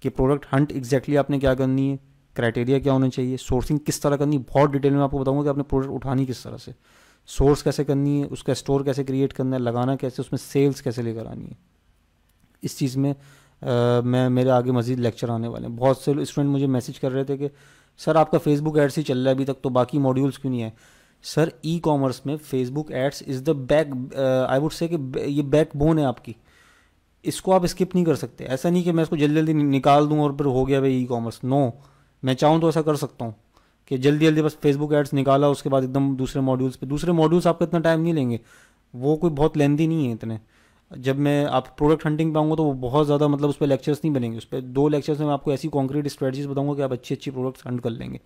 कि प्रोडक्ट हंट एग्जैक्टली आपने क्या करनी है, क्राइटेरिया क्या होना चाहिए, सोर्सिंग किस तरह करनी है, बहुत डिटेल में आपको बताऊंगा कि आपने प्रोडक्ट उठानी किस तरह से, सोर्स कैसे करनी है, उसका स्टोर कैसे क्रिएट करना है, लगाना कैसे, उसमें सेल्स कैसे लेकर आनी है। इस चीज़ में मैं मेरे आगे मज़ीद लेक्चर आने वाले हैं। बहुत से स्टूडेंट मुझे मैसेज कर रहे थे कि सर आपका फेसबुक एड्स ही चल रहा है अभी तक, तो बाकी मॉड्यूल्स क्यों नहीं है। सर ई कॉमर्स में Facebook ads is the back, I would say कि ये बैक बोन है आपकी, इसको आप स्किप नहीं कर सकते। ऐसा नहीं कि मैं इसको जल्दी जल्दी निकाल दूँ और फिर हो गया भाई ई कॉमर्स, नो। मैं चाहूँ तो ऐसा कर सकता हूँ कि जल्दी जल्दी बस फेसबुक एड्स निकाला, उसके बाद एकदम दूसरे मॉड्यूल्स पे, दूसरे मॉड्यूल्स आपका इतना टाइम नहीं लेंगे, वो कोई बहुत लेंदी नहीं है इतने। जब मैं आप प्रोडक्ट हंटिंग पे आऊँगा तो वो बहुत ज़्यादा, मतलब उस पर लेक्चर्स नहीं बनेंगे, उस पर 2 लेक्चर्स में मैं आपको ऐसी कॉन्क्रीट स्ट्रेटजीज बताऊंगा कि आप अच्छी अच्छी प्रोडक्ट्स हंट कर लेंगे।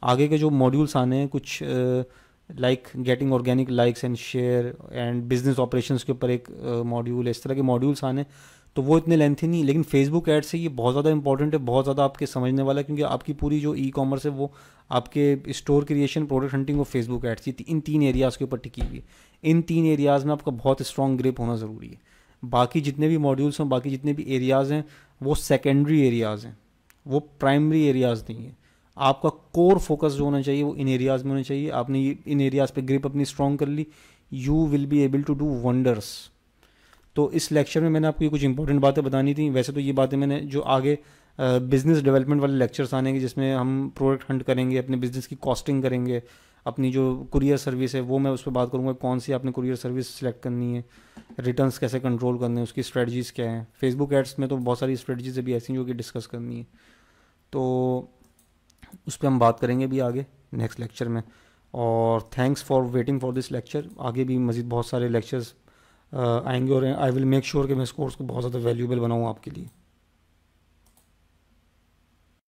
आगे के जो मॉड्यूल्स आने हैं कुछ like getting organic likes and share and business operations के ऊपर एक मॉड्यूल है, इस तरह के मॉड्यूल्स आने, तो वो इतने लेंथी नहीं। लेकिन फेसबुक एड से ये बहुत ज़्यादा इंपॉर्टेंट है, बहुत ज़्यादा आपके समझने वाला है, क्योंकि आपकी पूरी जो ई कॉमर्स है वो आपके स्टोर क्रिएशन, प्रोडक्ट हंटिंग और फेसबुक एड्स, इन 3 एरियाज़ के ऊपर टिकी हुई है। इन 3 एरियाज़ में आपका बहुत स्ट्रॉन्ग ग्रिप होना ज़रूरी है। बाकी जितने भी मॉड्यूल्स हैं, बाकी जितने भी एरियाज़ हैं, वो सेकेंडरी एरियाज़ हैं, वो प्राइमरी एरियाज़ नहीं है। आपका कोर फोकस जो होना चाहिए वो इन एरियाज़ में होना चाहिए। आपने ये इन एरियाज़ पे ग्रिप अपनी स्ट्रॉन्ग कर ली, you will be able to do wonders. तो इस लेक्चर में मैंने आपको ये कुछ इंपॉर्टेंट बातें बतानी थी। वैसे तो ये बातें मैंने जो आगे बिजनेस डेवलपमेंट वाले लेक्चर्स आने के, जिसमें हम प्रोडक्ट हंट करेंगे, अपने बिजनेस की कॉस्टिंग करेंगे, अपनी जो कुरियर सर्विस है वो मैं उस पर बात करूँगा, कौन सी आपने कुरियर सर्विस सेलेक्ट करनी है, रिटर्न्स कैसे कंट्रोल करने हैं, उसकी स्ट्रेटजीज़ क्या हैं। फेसबुक एड्स में तो बहुत सारी स्ट्रेटजीज अभी ऐसी जो कि डिस्कस करनी है, तो उस पर हम बात करेंगे भी आगे नेक्स्ट लेक्चर में। और thanks for waiting for this lecture. आगे भी मज़ीद बहुत सारे लेक्चर्स आएंगे और आई विल मेक श्योर कि मैं इस कोर्स को बहुत ज़्यादा वैल्यूएबल बनाऊँ आपके लिए।